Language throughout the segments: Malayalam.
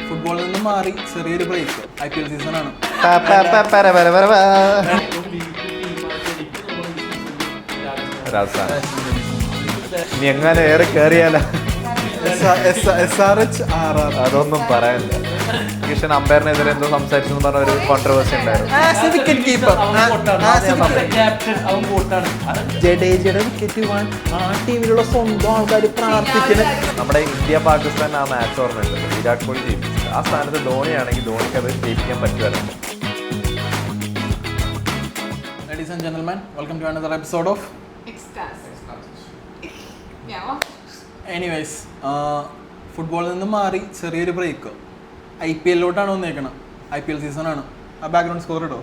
ഫുട്ബോളിൽ നിന്ന് മാറി ചെറിയൊരു ബ്രേക്ക് IPL സീസണാണ്. ഇനി എങ്ങനെ ഏറെ കയറിയാലോ SRH RR അതൊന്നും പറയാനില്ല. കിഷൻ അമ്പയറിനെതിരെ എന്തോ സംസാരിച്ചെന്ന് പറഞ്ഞ ഒരു കോൺട്രവേഴ്സി ഉണ്ടായിരുന്നു. ജഡേജയുടെ വിക്കറ്റ് പോകാൻ ആ ടീമിലുള്ള സ്വന്തം ആൾക്കാർ പ്രാർത്ഥിക്കുന്നത്. നമ്മുടെ ഇന്ത്യ പാകിസ്ഥാൻ ആ മാച്ച് ഓർമ്മയുണ്ട്, വിരാട് കോഹ്ലി ജയിപ്പിച്ചത്. ആ സ്ഥാനത്ത് ധോണിയാണെങ്കിൽ ധോണിക്ക് അത് ജയിപ്പിക്കാൻ പറ്റുമായിരുന്നു. Ladies and gentlemen, welcome to another episode of Anyways, ഫുട്ബോളിൽ നിന്ന് മാറി ചെറിയൊരു ബ്രേക്ക് IPL-ലോട്ടാണ് വന്നേക്കണം. IPL സീസണാണ്. ആ ബാക്ക്ഗ്രൗണ്ട് സ്കോർ ഇടോ.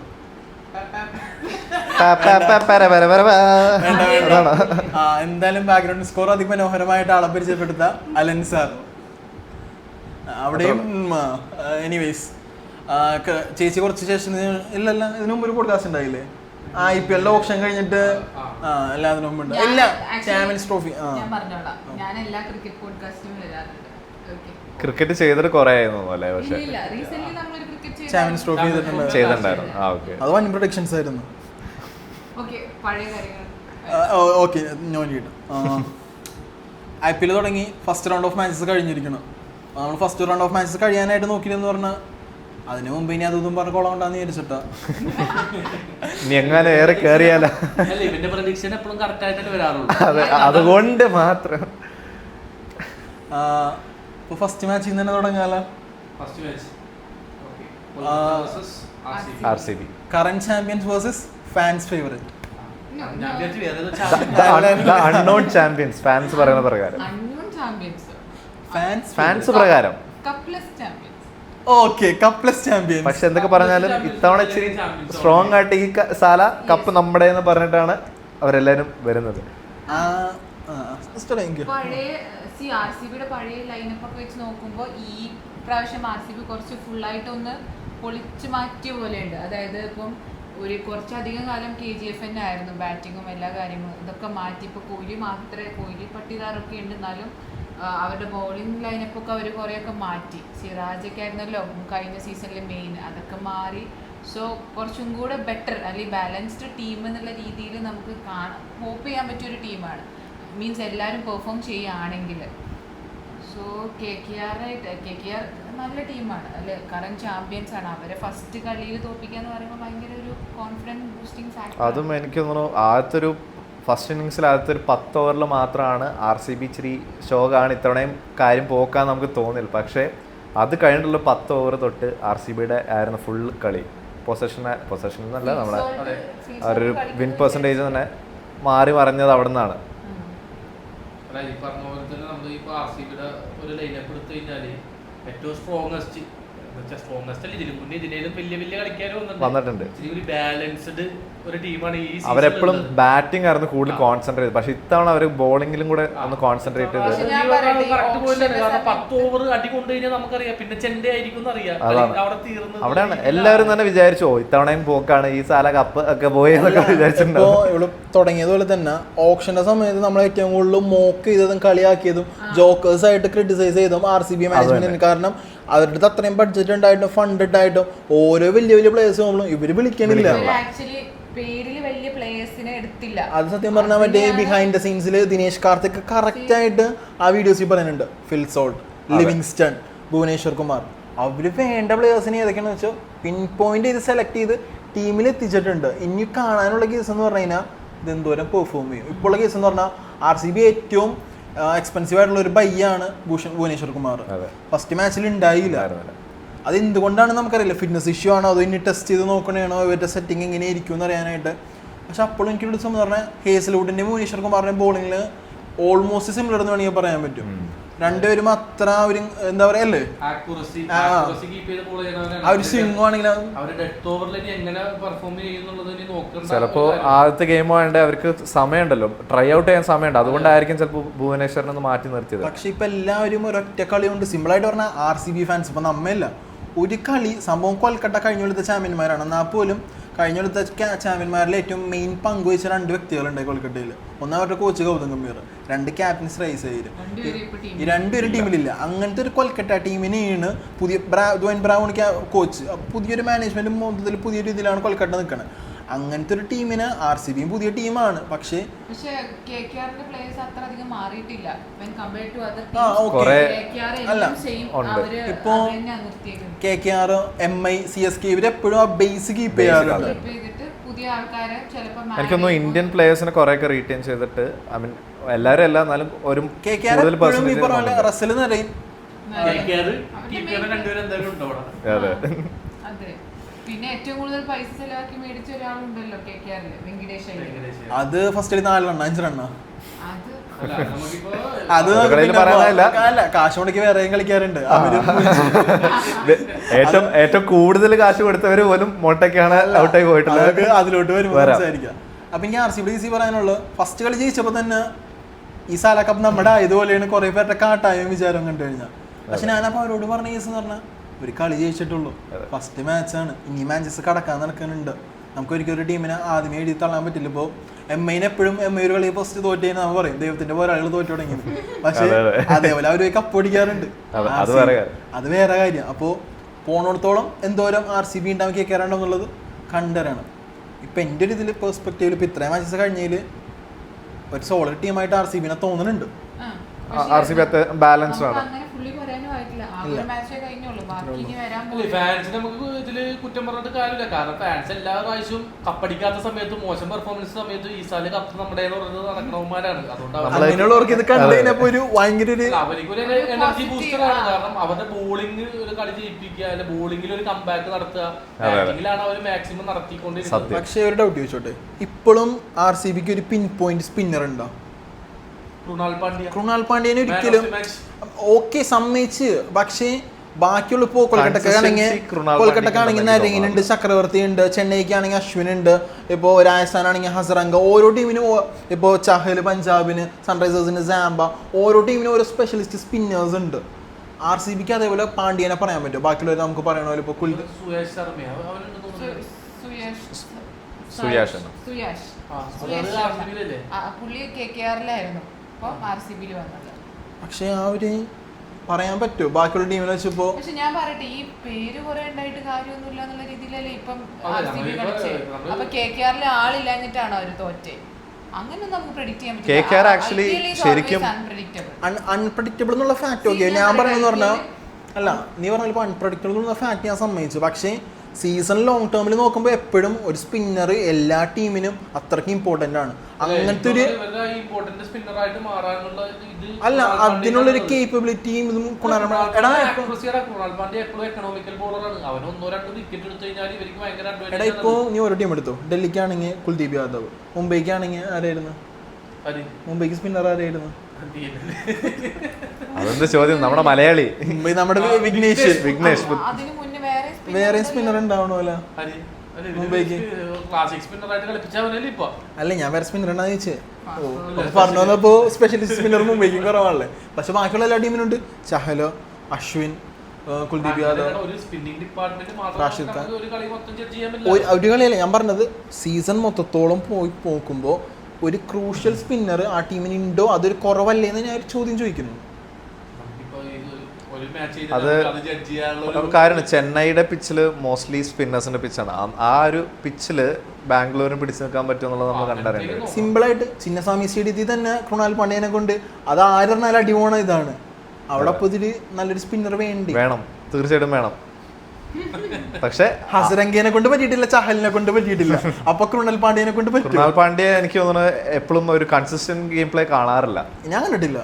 എന്തായാലും ബാക്ക്ഗ്രൗണ്ട് സ്കോർ അതിമനോഹരമായിട്ട് ആളെ പരിചയപ്പെടുത്ത അലൻ സാർ അവിടെയും. എനിവേസ് ചേച്ചി കുറച്ച് ശേഷം ഇല്ലല്ല ഇതിനു മുമ്പ് ഒരു പോഡ്കാസ്റ്റ് ഉണ്ടായില്ലേ? IPL ഓപ്ഷൻ കഴിഞ്ഞിട്ട് എല്ലാത്തിനും മുമ്പ് ഇല്ല ചാമ്പ്യൻസ് ട്രോഫി. ക്രിക്കറ്റ് ചെയ്തിട്ട് കുറെ ആയിരുന്നു അല്ലേ? പക്ഷെ ചാമ്പ്യൻസ് ട്രോഫി ചെയ്തിട്ടുണ്ടായിരുന്നു. അത് വൻ പ്രൊഡക്ഷൻസ് ആയിരുന്നു. ഓക്കെ ഞാൻ IPL തുടങ്ങി ഫസ്റ്റ് റൗണ്ട് ഓഫ് മാച്ചസ് കഴിഞ്ഞിരിക്കണം. നമ്മൾ ഫസ്റ്റ് റൗണ്ട് ഓഫ് മാച്ചസ് കഴിയാനായിട്ട് നോക്കിയെന്ന് പറഞ്ഞാൽ അതിന് മുമ്പ് ഇനി അതൊന്നും പറഞ്ഞ കോളം ഉണ്ടാന്ന് വിചാരിച്ചിട്ടാ. ഇനി എങ്ങനെ ഏറെ കയറിയാലോ അതുകൊണ്ട് മാത്രം. ഇപ്പൊ ഫസ്റ്റ് മാച്ചിൽ തന്നെ തുടങ്ങാലോ. RCB current champions versus fans favourite. Unknown champions fans പറയുന്ന പ്രകാരം. ഫാൻസ് പ്രകാരം ഓക്കെ കപ്ലെസ് ചാമ്പ്യൻസ്. പക്ഷെ എന്തൊക്കെ പറഞ്ഞാലും ഇത്തവണ ഇച്ചിരി സ്ട്രോങ് ആയിട്ട് ഈ സാല കപ്പ് നമ്മുടെ എന്ന് പറഞ്ഞിട്ടാണ് അവരെല്ലാരും വരുന്നത്. RCBയുടെ പഴയ ലൈനപ്പ് ഒക്കെ വെച്ച് നോക്കുമ്പോൾ ഈ പ്രാവശ്യം RCB കുറച്ച് ഫുള്ളായിട്ടൊന്ന് പൊളിച്ചു മാറ്റിയ പോലെയുണ്ട്. അതായത് ഇപ്പം ഒരു കുറച്ചധികം കാലം KGF തന്നെ ആയിരുന്നു ബാറ്റിങ്ങും എല്ലാ കാര്യങ്ങളും. ഇതൊക്കെ മാറ്റി ഇപ്പോൾ കോഹ്ലി പട്ടിദാറൊക്കെ ഉണ്ട്. എന്നാലും അവരുടെ ബോളിംഗ് ലൈനപ്പൊക്കെ അവർ കുറേയൊക്കെ മാറ്റി. സിറാജൊക്കെ ആയിരുന്നല്ലോ കഴിഞ്ഞ സീസണിൽ മെയിൻ, അതൊക്കെ മാറി. സോ കുറച്ചും കൂടെ ബെറ്റർ അല്ലെങ്കിൽ ബാലൻസ്ഡ് ടീം എന്നുള്ള രീതിയിൽ നമുക്ക് ഹോപ്പ് ചെയ്യാൻ പറ്റിയൊരു ടീമാണ്. മീൻസ് എല്ലാവരും പെർഫോം ചെയ്യുകയാണെങ്കിൽ. സോ KKR നല്ല ടീമാണ് അല്ലെ, കറന്റ് ചാമ്പ്യൻസ് ആണ്. അവരെ ഫസ്റ്റ് കളിയിൽ തോൽപ്പിക്കാന്ന് പറയുമ്പോൾ ഭയങ്കര ഒരു കോൺഫിഡൻസ് ബൂസ്റ്റിംഗ് ഫാക്ടർ. അതും എനിക്ക് തോന്നുന്നു ആദ്യത്തെ ഫസ്റ്റ് ഇന്നിങ്സിൽ ആദ്യത്തെ 10 ഓവറിൽ മാത്രമാണ് RCB ഇച്ചിരി ഷോക്കാണ് ഇത്തവണയും കാര്യം പോക്കാൻ നമുക്ക് തോന്നില്ല. പക്ഷേ അത് കഴിഞ്ഞിട്ടുള്ള 10 ഓവർ തൊട്ട് RCBയുടെ ആയിരുന്നു ഫുൾ കളി. പൊസഷൻ എന്നല്ല, നമ്മളെ ഒരു വിൻ പെർസെൻറ്റേജ് തന്നെ മാറി മറിഞ്ഞത് അവിടെ നിന്നാണ്. ഈ പറഞ്ഞ പോലെ തന്നെ നമ്മൾ ഇപ്പോൾ RCBയുടെ ഒരു ലൈനപ്പ് എടുത്തു കഴിഞ്ഞാൽ ഏറ്റവും സ്ട്രോങ്ങസ്റ്റ് ഇതിലും മുന്നേ ഇതിനേലും വലിയ കളിക്കാരും വന്നിട്ടുണ്ട്. ബാലൻസ്ഡ് ഒരു ടീമാണ് ഈ. അവരെപ്പോഴും ബാറ്റിംഗ് ആയിരുന്നു കൂടുതൽ കോൺസെൻട്രേറ്റ് ചെയ്ത്. പക്ഷെ ഇത്തവണ അവർ ബോളിംഗിലും കൂടെ ഒന്ന് കോൺസെൻട്രേറ്റ് ചെയ്ത്. 10 ഓവർ അടി കൊണ്ടു കഴിഞ്ഞാൽ നമുക്കറിയാം പിന്നെ ചെണ്ട ആയിരിക്കും അറിയാം. അവിടെയാണ് എല്ലാവരും തന്നെ വിചാരിച്ചു ഇത്തവണയും പോക്കാണ്, ഈ സാല കപ്പ് ഒക്കെ പോയി എന്നൊക്കെ വിചാരിച്ചിട്ടുണ്ടോ. ഇവിടെ തുടങ്ങിയതുപോലെ തന്നെ ഓപ്ഷന്റെ സമയത്ത് നമ്മൾ ഏറ്റവും കൂടുതൽ മോക്ക് ചെയ്തതും കളിയാക്കിയതും ജോക്കേഴ്സ് ആയിട്ട് ക്രിട്ടിസൈസ് ചെയ്തതും RCB മാനേജ്മെന്റിന്. കാരണം അവരുടെ അടുത്ത് അത്രയും ബഡ്ജറ്റ് ഉണ്ടായിട്ടും ഫണ്ട് ഉണ്ടായിട്ടും ഓരോ വലിയ പ്ലേയേഴ്സ് ആവുമ്പോഴും ഇവര് വിളിക്കണില്ല. അത് സത്യം പറഞ്ഞാൽ മറ്റേ ബിഹൈൻഡ് ദ സീൻസിൽ ദിനേശ് കാർത്തിക് കറക്റ്റ് ആയിട്ട് ആ വീഡിയോസിൽ പറയുന്നുണ്ട്. Phil Salt, Livingstone, Bhuvneshwar Kumar, അവര് വേണ്ട പ്ലേയേഴ്സിനെ ഏതൊക്കെയാണെന്ന് വെച്ചാൽ പിൻ പോയിന്റ് ചെയ്ത് സെലക്ട് ചെയ്ത് ടീമിൽ എത്തിച്ചിട്ടുണ്ട്. ഇനി കാണാനുള്ള കേസ് എന്ന് പറഞ്ഞു കഴിഞ്ഞാൽ ഇതെന്തോരം പെർഫോം ചെയ്യും. ഇപ്പോഴുള്ള കേസ് എന്ന് പറഞ്ഞാൽ RCB ഏറ്റവും എക്സ്പെൻസീവ് ആയിട്ടുള്ള ഒരു ബൈയാണ് ഭുവനേശ്വർ കുമാർ. ഫസ്റ്റ് മാച്ചിൽ ഉണ്ടായില്ല. അത് എന്തുകൊണ്ടാണ് നമുക്കറിയില്ല. ഫിറ്റ്നസ് ഇഷ്യൂ ആണോ അതോ ഇനി ടെസ്റ്റ് ചെയ്ത് നോക്കണേണോ ഇവരുടെ സെറ്റിംഗ് എങ്ങനെ ഇരിക്കും എന്ന് അറിയാനായിട്ട്. പക്ഷെ അപ്പോഴും എനിക്ക് വിളിച്ചെന്ന് പറഞ്ഞാൽ ഹേസൽവുഡിന്റെ ഭുവനേശ്വർ കുമാറിന്റെ ബോളിംഗിൽ ഓൾമോസ്റ്റ് സിമിലർ എന്ന് വേണമെങ്കിൽ പറയാൻ പറ്റും. രണ്ടുപേരും അത്ര ഒരു എന്താ പറയാ അല്ലേ, ചിലപ്പോ ആദ്യത്തെ ഗെയിം വേണ്ട അവർക്ക് സമയമുണ്ടല്ലോ, ട്രൈ ഔട്ട് ചെയ്യാൻ സമയമുണ്ട്. അതുകൊണ്ടായിരിക്കും ചിലപ്പോൾ ഭുവനേശ്വറിനെ മാറ്റി നിർത്തിയത്. പക്ഷെ ഇപ്പൊ എല്ലാവരും ഒരൊറ്റ കളി കൊണ്ട് സിമ്പിൾ ആയിട്ട് പറഞ്ഞാൽ RCB ഫാൻസ് ഇപ്പൊ നമ്മയല്ല ഒരു കളി സംഭവം കൊൽക്കട്ട കഴിഞ്ഞ പോലത്തെ ചാമ്പ്യന്മാരാണ്. എന്നാൽ പോലും കഴിഞ്ഞ ചാമ്പ്യന്മാരിൽ ഏറ്റവും മെയിൻ പങ്കുവച്ച 2 വ്യക്തികളുണ്ട് കൊൽക്കത്തയിൽ. ഒന്ന് അവരുടെ കോച്ച് ഗൗതം ഗംഭീർ, 2 ക്യാപ്റ്റൻ ശ്രേയസ് അയ്യർ. ഈ 2 പേരും ടീമിലില്ല. അങ്ങനത്തെ ഒരു കൊൽക്കത്ത ടീമിനെയാണ് പുതിയ ദ്വൈൻ ബ്രൗൺ കോച്ച്, പുതിയൊരു മാനേജ്മെന്റ് മൊത്തത്തിൽ പുതിയ രീതിയിലാണ് കൊൽക്കത്ത നിൽക്കുന്നത്. അങ്ങനത്തെ ഒരു ടീമിന് RCB പുതിയ ടീമാണ്. പക്ഷേ KKRന്റെ പ്ലേയേഴ്സ് അത്ര അധികം മാറിയിട്ടില്ല. ഇപ്പോ KKR, MI, CSK ഇവരെപ്പോഴും ആ ബേസ് കീപ്പ് ചെയ്യാറുണ്ട്. പുതിയ ആൾക്കാരെ ചിലപ്പോൾ എനിക്കൊന്നും ഇന്ത്യൻ പ്ലേയേഴ്സിനെ കുറെയൊക്കെ റീറ്റെയിൻ ചെയ്തിട്ട് ഐ മീൻ എല്ലാവരും അല്ല എന്നാലും ഒരു കൂടുതൽ റസൽ നിറയും. അതെ. പിന്നെ ഏറ്റവും കൂടുതൽ പൈസ ചെലവാക്കി മേടിച്ച ഒരാളുണ്ടല്ലോ KKR, വെങ്കിടേഷ് അയ്യർ. അത് ഫസ്റ്റ് 4 റണ്ണ 5 റണ്ണ. അത് അല്ല, കാശ് മുടക്കി വേറെയും കളിക്കാറുണ്ട് അവര്. ഏറ്റവും കൂടുതൽ കാശ് കൊടുത്തവര് പോലും മോട്ടയ്ക്കാണ് ഔട്ടായി പോയിട്ടുള്ളത്. അതിലോട്ട് വരുമ്പോൾ സംസാരിക്കാം. അപ്പൊ എനിക്ക് RCB പറയാനുള്ളത്, ഫസ്റ്റ് കളി ജയിച്ചപ്പോ തന്നെ ഈ സാല കപ്പ് നമ്മുടെ ആയതുപോലെയാണ് കുറെ പേരുടെ കാട്ടായും വിചാരം കണ്ടു കഴിഞ്ഞാൽ. പക്ഷെ ഞാനപ്പോ അവരോട് പറഞ്ഞ കേസ് എന്ന് പറഞ്ഞാൽ ഒരു കളി ജയിച്ചിട്ടുള്ളൂ, ഫസ്റ്റ് മാച്ചാണ്, ഇനി മാച്ചസ് കടക്കാൻ നടക്കുന്നുണ്ട്. നമുക്ക് ഒരിക്കലും ഒരു ടീമിനെ ആദ്യമേ എഴുതി തള്ളാൻ പറ്റില്ല. ഇപ്പോൾ MIനെ എപ്പോഴും MI ഒരു കളി ഫസ്റ്റ് തോറ്റു കഴിഞ്ഞാൽ നമ്മൾ പറയും ദൈവത്തിന്റെ പോരാളികൾ തോറ്റു തുടങ്ങിയത്. പക്ഷെ അതേപോലെ അവർ കപ്പ് ഓടിക്കാറുണ്ട്, അത് വേറെ കാര്യം. അപ്പോൾ പോണോടത്തോളം എന്തോരം RCB ഉണ്ടാവും KKR എന്നുള്ളത് കണ്ടറിയണം. ഇപ്പൊ എൻ്റെ ഒരു ഇതിൽ പെർസ്പെക്റ്റീവിൽ ഇപ്പൊ ഇത്രയും മാച്ചസ് കഴിഞ്ഞതിൽ ഒരു സോളിഡ് ടീമായിട്ട് RCBനെ തോന്നുന്നുണ്ട്. RCB ബാലൻസ്ഡ് ആണ്. ഫാൻസിന് നമുക്ക് ഇതില് കുറ്റം പറഞ്ഞിട്ട് കാര്യമില്ല. കാരണം ഫാൻസ് എല്ലാ പ്രാവശ്യവും കപ്പടിക്കാത്ത സമയത്ത്, മോശം പെർഫോമൻസ് സമയത്ത് ഈ സാല് കപ്പ് നമ്മുടെ നടക്കണവന്മാരാണ്. അതുകൊണ്ടാണ് ഇത് കണ്ടതിനപ്പോ ഒരു ഭയങ്കര അവർക്കൊരു എനർജി ബൂസ്റ്റർ ആണ്. കാരണം അവരുടെ ബോളിംഗ് ഒരു കളി ജയിപ്പിക്കുക, അല്ലെ ബോളിംഗിൽ ഒരു കംബാക്ക് നടത്തുക, ബാറ്റിംഗിലാണ് അവർ മാക്സിമം നടത്തിക്കൊണ്ടിരിക്കുന്നത്. പക്ഷെ ഒരു ഡൗട്ട് ചോദിച്ചോട്ടെ, ഇപ്പോഴും RCBക്ക് ഒരു പിൻ പോയിന്റ് സ്പിന്നർ ഉണ്ടോ? കൃണാൽ പാണ്ഡ്യനെ ഒരിക്കലും ഓക്കെ സമ്മതിച്ച്. പക്ഷേ ബാക്കിയുള്ള ഇപ്പോൾ കൊൽക്കട്ടക്കാണെങ്കിൽ നരേനുണ്ട്, ചക്രവർത്തി ഉണ്ട്, ചെന്നൈക്കാണെങ്കിൽ അശ്വിൻ ഉണ്ട്, ഇപ്പോൾ രാജസ്ഥാനാണെങ്കിൽ ഹസറംഗ. ഓരോ ടീമിനും ഇപ്പോൾ ചഹൽ, പഞ്ചാബിന്, സൺറൈസേഴ്സിന് സാംബ, ഓരോ ടീമിനും ഓരോ സ്പെഷ്യലിസ്റ്റ് സ്പിന്നേഴ്സ് ഉണ്ട്. RCBക്ക് അതേപോലെ പാണ്ഡ്യനെ പറയാൻ പറ്റും. ബാക്കിയുള്ളവർ നമുക്ക് പറയണ പോലെ ഇപ്പോൾ പുള്ളി KKRലായിരുന്നു, വന്നത്. പക്ഷെ ആ ഒരു പറയാൻ പറ്റുമോ ബാക്കിയുള്ള ടീമിൽ വെച്ചപ്പോ? പക്ഷെ ഞാൻ പറയട്ടെ, ഈ പേര് കുറെ ഉണ്ടായിട്ട് കാര്യമൊന്നുമില്ല എന്നുള്ള രീതിയിലല്ലേ ഇപ്പം RCB കളിച്ചേ. അപ്പൊ KKRലെ ആളില്ലാഞ്ഞിട്ടാണ് അവര് തോറ്റേ. അങ്ങനെയൊന്നും നമുക്ക് പ്രെഡിക്റ്റ് ചെയ്യാൻ പറ്റില്ല. KKR ആക്ച്വലി ശരിക്കും അൺപ്രഡിക്റ്റബിൾ എന്നുള്ള ഫാക്ട്. ഓക്കെ, ഞാൻ പറയുന്നത് പറഞ്ഞാൽ അല്ല, നീ പറഞ്ഞപ്പോൾ അൺപ്രഡിക്റ്റബിൾ എന്നുള്ള ഫാക്ട് ഞാൻ സമ്മതിച്ചു. പക്ഷേ സീസൺ ലോങ് ടേമിൽ നോക്കുമ്പോൾ എപ്പോഴും ഒരു സ്പിന്നർ എല്ലാ ടീമിനും അത്രയ്ക്ക് ഇമ്പോർട്ടന്റ് ആണ്. അങ്ങനത്തെ ഒരു അല്ല, അതിനുള്ളൊരു കേപ്പബിലിറ്റിയും ഇതും എടാ ഇപ്പോ നീ ഒരു ടീം എടുത്തു. ഡൽഹിക്കാണെങ്കിൽ കുൽദീപ് യാദവ്, മുംബൈക്കാണെങ്കിൽ ആരായിരുന്നു? മുംബൈക്ക് സ്പിന്നർ ആരായിരുന്നു? അതെന്താ ചോദ്യം? നമ്മുടെ മലയാളി മുംബൈ, നമ്മുടെ വിഘ്നേഷ്. വേറെ സ്പിന്നർ ഉണ്ടാവണമല്ലോ മുംബൈക്ക്. അല്ല, ഞാൻ വേറെ സ്പിന്നർ ഉണ്ടാ ചോദിച്ചേ. പറഞ്ഞു വന്നപ്പോ സ്പെഷ്യലിസ്റ്റ് സ്പിന്നർ മുംബൈക്കും കുറവാണല്ലേ. പക്ഷെ ബാക്കിയുള്ള എല്ലാ ടീമിനുണ്ട്. ചഹലോ, അശ്വിൻ, കുൽദീപ് യാദവ്, റാഷിദ് ഖാൻ. ഒരു കളിയല്ല ഞാൻ പറഞ്ഞത്, സീസൺ മൊത്തത്തോളം പോയി നോക്കുമ്പോൾ ഒരു ക്രൂഷ്യൽ സ്പിന്നർ ആ ടീമിന് ഉണ്ടോ, അതൊരു കുറവല്ലേ എന്ന് ഞാൻ ഒരു ചോദ്യം ചോദിക്കുന്നു. അത് കാരണം ചെന്നൈയുടെ പിച്ചില് മോസ്റ്റ്ലി സ്പിന്നേഴ്സിന്റെ പിച്ചാണ്. ആ ഒരു പിച്ചില് ബാംഗ്ലൂരിന് പിടിച്ചു നിൽക്കാൻ പറ്റും എന്നുള്ളത് നമ്മൾ കണ്ടറിയാം. സിമ്പിൾ ആയിട്ട് ചിന്നസ്വാമി സ്റ്റേഡിയത്തിൽ തന്നെ കൃണാൽ പാണ്ഡ്യനെ കൊണ്ട് അത് ആരെന്നാലും അടിപോണ ഇതാണ്. അവിടെ അപ്പൊ ഇതില് നല്ലൊരു സ്പിന്നർ വേണം, തീർച്ചയായിട്ടും വേണം. പക്ഷെ ഹസരംഗനെ കൊണ്ട് പറ്റിയിട്ടില്ല, ചഹലിനെ കൊണ്ട് പറ്റിയിട്ടില്ല. അപ്പൊ കൃണാൽ പാണ്ഡ്യനെ കൊണ്ട് പറ്റും. കൃണാൽ പാണ്ഡ്യ എനിക്ക് തോന്നുന്നത് എപ്പോഴും ഒരു കൺസിസ്റ്റന്റ് ഗെയിം പ്ലേ കാണാറില്ല. ഞാൻ കണ്ടിട്ടില്ല.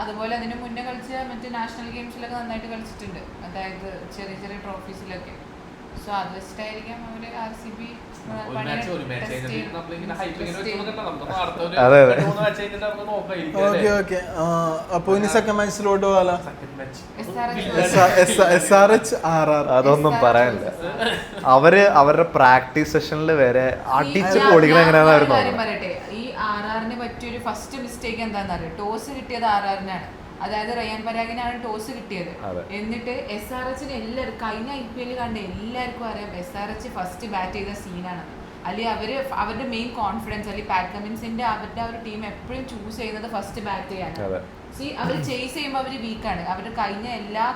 അതുപോലെ അതിന് മുന്നേ കളിച്ച മറ്റേ നാഷണൽ ഗെയിംസിലൊക്കെ നന്നായിട്ട് കളിച്ചിട്ടുണ്ട്. അതായത് ചെറിയ ചെറിയ ട്രോഫീസിലൊക്കെ. സോ അത് വെച്ചിട്ടായിരിക്കാം അവര് RCB ഒരു match കഴിഞ്ഞിട്ട് നമ്മളിങ്ങനെ hype ഇങ്ങനെ വെച്ച് നോക്കണ്ട. നമുക്ക് അടുത്ത ഒരു അതെ, അതെ. 2-3 match കഴിഞ്ഞിട്ട് നമുക്ക് നോക്കാം. Okay okay. അപ്പൊ ഇനി സെക്കൻഡ് മാച്ചിലോട്ട് പോകാലോ. Second match. SRH RR. അതൊന്നും പറയാനില്ല. അവരുടെ പ്രാക്ടീസ് സെഷനിൽ വരെ അടിച്ച് പൊളിക്കണ എങ്ങനെയാണെന്നായിരുന്നു കാര്യം പറയട്ടെ, ഈ RRന് പറ്റിയൊരു ഫസ്റ്റ് മിസ്റ്റേക്ക് എന്താണെന്ന് അറിയാം, ടോസ് കിട്ടിയത് RRനാണ്. അതായത് റയാൻ പരാഗിനാണ് ടോസ് കിട്ടിയത്. എന്നിട്ട് SRHന് എല്ലാവരും കഴിഞ്ഞ IPL കണ്ട എല്ലാവർക്കും അറിയാം SRH ഫസ്റ്റ് ബാറ്റ് ചെയ്ത സീനാണ്. അല്ലെങ്കിൽ അവരുടെ മെയിൻ കോൺഫിഡൻസ് അല്ലെങ്കിൽ പാറ്റ് കമിൻസിന്റെ അവരുടെ ഒരു ടീം എപ്പോഴും ചൂസ് ചെയ്യുന്നത് ഫസ്റ്റ് ബാറ്റ് ചെയ്യാനാണ്. അവർ ചേസ് ചെയ്യുമ്പോൾ അവർ വീക്കാണ്. അവരുടെ കഴിഞ്ഞ എല്ലാ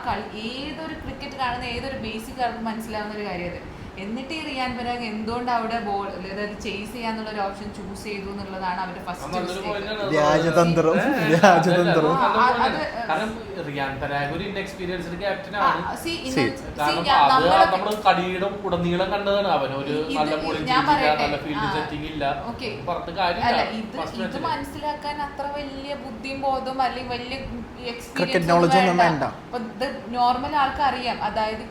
ഏതൊരു ക്രിക്കറ്റ് കാണുന്ന ഏതൊരു ബേസിക് ആൾക്ക് മനസ്സിലാവുന്ന ഒരു കാര്യം അത്. എന്നിട്ട് ഈ റിയാൻ പരാഗ് എന്തുകൊണ്ട് അവിടെ ബോൾ അതായത് ചേസ് ചെയ്യാന്നുള്ള ഒരു ഓപ്ഷൻ ചൂസ് ചെയ്തു എന്നുള്ളതാണ് അവരുടെ ഫസ്റ്റ് മിസ്റ്റേക്ക്. രാജതന്ത്രം. കാരണം റിയാൻ പരാഗ് ഒരു ഇൻഎക്സ്പീരിയൻസ്ഡ് ക്യാപ്റ്റൻ ആണ്. നമ്മൾ കടിയുടെ ഉടനീളം കണ്ടതാണ്. അവനൊരു നല്ല ബോളിംഗ് നല്ല ഫീൽഡ് സെറ്റിംഗ് ഇല്ല. ഇത് മനസ്സിലാക്കാൻ അത്ര വലിയ ബുദ്ധിയും ബോധവും അല്ലെങ്കിൽ വലിയ ക്രിക്കറ്റ് നോളജ് ഒന്നും വേണ്ട. ഇത് നോർമൽ ആൾക്ക് അറിയാം. അതായത്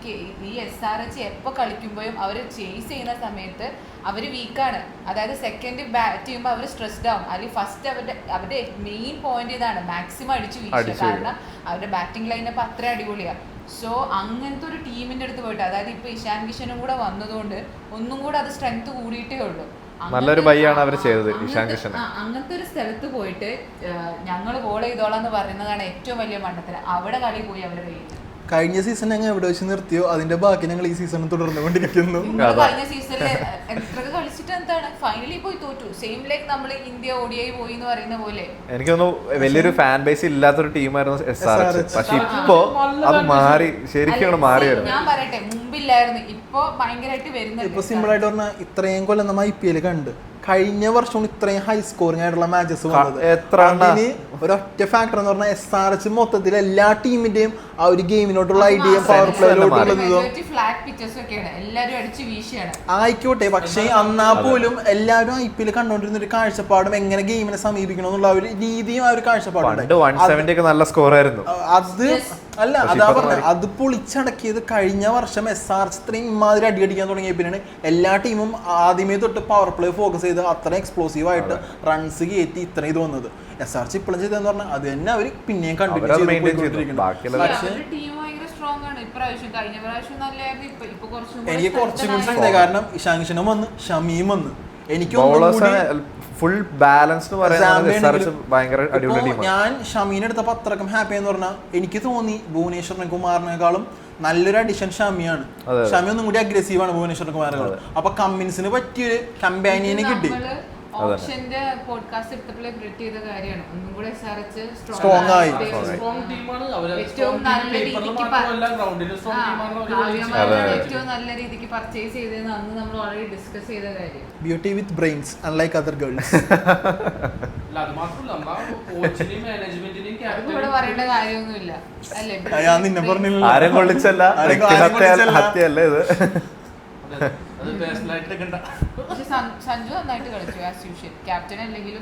ഈ SRH എപ്പോ കളിക്കുമ്പോഴും അവര് ചേസ് ചെയ്യുന്ന സമയത്ത് അവര് വീക്കാണ്. അതായത് സെക്കൻഡ് ബാറ്റ് ചെയ്യുമ്പോൾ അവർ സ്ട്രെസ്ഡ് ആവും. അല്ലെങ്കിൽ ഫസ്റ്റ് അവരുടെ മെയിൻ പോയിന്റ് ഇതാണ്, മാക്സിമം അടിച്ചു വീശുക. കാരണം അവരുടെ ബാറ്റിംഗ് ലൈനപ്പ് അത്ര അടിപൊളിയാണ്. സോ അങ്ങനത്തെ ഒരു ടീമിന്റെ അടുത്ത് പോയിട്ട്, അതായത് ഇപ്പൊ ഇഷാൻ കിഷനും കൂടെ വന്നതുകൊണ്ട് ഒന്നും കൂടെ അത് സ്ട്രെങ്ത് കൂടിയിട്ടേ ഉള്ളൂ. നല്ലൊരു ബൈയാണ് അവർ ചെയ്തത് ഇഷാൻ കിഷൻ. അങ്ങനത്തെ ഒരു സ്ഥലത്ത് പോയിട്ട് ഞങ്ങൾ ബോൾ ചെയ്തോളാം എന്ന് പറയുന്നതാണ് ഏറ്റവും വലിയ മണ്ടത്തരം. അവിടെ കളി പോയി അവരുടെ കയ്യിൽ. കഴിഞ്ഞ സീസൺ ഞങ്ങൾ എവിടെ വെച്ച് നിർത്തിയോ അതിന്റെ ബാക്കി ഞങ്ങൾ ഈ സീസൺ തുടർന്നുകൊണ്ടിരിക്കുന്നു. കഴിഞ്ഞ സീസണിൽ എത്ര കളിച്ചിട്ട് എന്താണ് ഫൈനലി പോയി തോറ്റു. സെയിം ലൈക്ക് നമ്മൾ ഇന്ത്യ ODI പോയി എന്ന് പറയുന്ന പോലെ. എനിക്ക് തോന്നുന്നു വലിയൊരു ഫാൻ ബേസ് ഇല്ലാത്തൊരു ടീമായിരുന്നു SRH. പക്ഷെ ഇപ്പോ അത് മാറി, ശരിക്കും മാറി വരുന്നത്. ഞാൻ പറയട്ടെ, മുമ്പില്ലായിരുന്നു, ഇപ്പൊ ഭയങ്കരമായിട്ട് വരുന്നത്. ഇപ്പൊ സിമ്പിൾ ആയിട്ട് പറഞ്ഞാൽ ഇത്രയും കൊല്ലം നമ്മൾ IPL കണ്ട് കഴിഞ്ഞ വർഷവും ഇത്രയും ഹൈ സ്കോറിംഗ് ആയിട്ടുള്ള മാച്ചസ് വന്നത്. അതിന് ഒരൊറ്റ ഫാക്ടർ എന്ന് പറഞ്ഞാൽ SRH മൊത്തത്തിൽ എല്ലാ ടീമിന്റെയും ആ ഒരു ഗെയിമിനോട്ടുള്ള ഐഡിയ പവർ ആയിക്കോട്ടെ. പക്ഷേ എന്നാ പോലും എല്ലാവരും IPL കണ്ടോണ്ടിരുന്ന ഒരു കാഴ്ചപ്പാടും എങ്ങനെ ഗെയിമിനെ സമീപിക്കണം എന്നുള്ള ഒരു രീതിയും ആ ഒരു കാഴ്ചപ്പാടുണ്ട്. 170 നല്ല സ്കോർ ആയിരുന്നു. അത് അല്ല, അതാ പറഞ്ഞത്, അത് പൊളിച്ചടക്കിയത് കഴിഞ്ഞ വർഷം SRH ഇത്രയും ഇമാതിരി അടിയടിക്കാൻ തുടങ്ങിയ പിന്നെയാണ് എല്ലാ ടീമും ആദ്യമേ തൊട്ട് പവർ പ്ലേ ഫോക്കസ് ചെയ്ത് അത്ര എക്സ്പ്ലോസീവ് ആയിട്ട് റൺസ് കയറ്റി ഇത്ര ഇത് വന്നത്. SRH ഇപ്പോഴും ചെയ്തെന്ന് പറഞ്ഞാൽ അത് തന്നെ അവര് പിന്നെയും കണ്ടിന്യൂ എനിക്ക് കുറച്ചും കൂടി കാരണം ഇഷാൻ കിഷനും വന്ന് ഷമിയും വന്ന് എനിക്ക് ഫുൾ ബാലൻസ് ഞാൻ ഷമീനെ എടുത്തപ്പോ അത്രക്കും ഹാപ്പി എന്ന് പറഞ്ഞാൽ എനിക്ക് തോന്നി ഭുവനേശ്വർ കുമാറിനേക്കാളും നല്ലൊരു അഡിഷൻ ഷമിയാണ്. ഷമി ഒന്നും കൂടി അഗ്രസീവ് ആണ് ഭുവനേശ്വർ കുമാറിനേക്കാളും. അപ്പൊ കമ്മിൻസിന് പറ്റിയൊരു കമ്പാനിയനെ കിട്ടി. ഓപ്ഷന്റെ പോഡ്കാസ്റ്റ് എടുത്തപ്പോഴേ പ്രിഡിക്ട് ചെയ്ത കാര്യമാണ്. ഒന്നും കൂടെ SRH സ്ട്രോങ് ആയി. ഏറ്റവും നല്ല രീതിക്ക് പർച്ചേസ് ചെയ്തതെന്ന് അന്ന് നമ്മൾ ഓൾറെഡി ഡിസ്കസ് ചെയ്ത കാര്യം. Beauty with brains unlike other girls. ഇവിടെ പറയേണ്ട കാര്യമൊന്നുമില്ല അല്ലേ? ഞാൻ നിന്നെ പറഞ്ഞില്ല, ആരും കൊള്ളിച്ചല്ല, ഹത്യല്ലേ ഇത്. സഞ്ജു നന്നായിട്ട് കളിച്ചു ആസ് യൂഷ്വൽ, ക്യാപ്റ്റൻ അല്ലെങ്കിലും.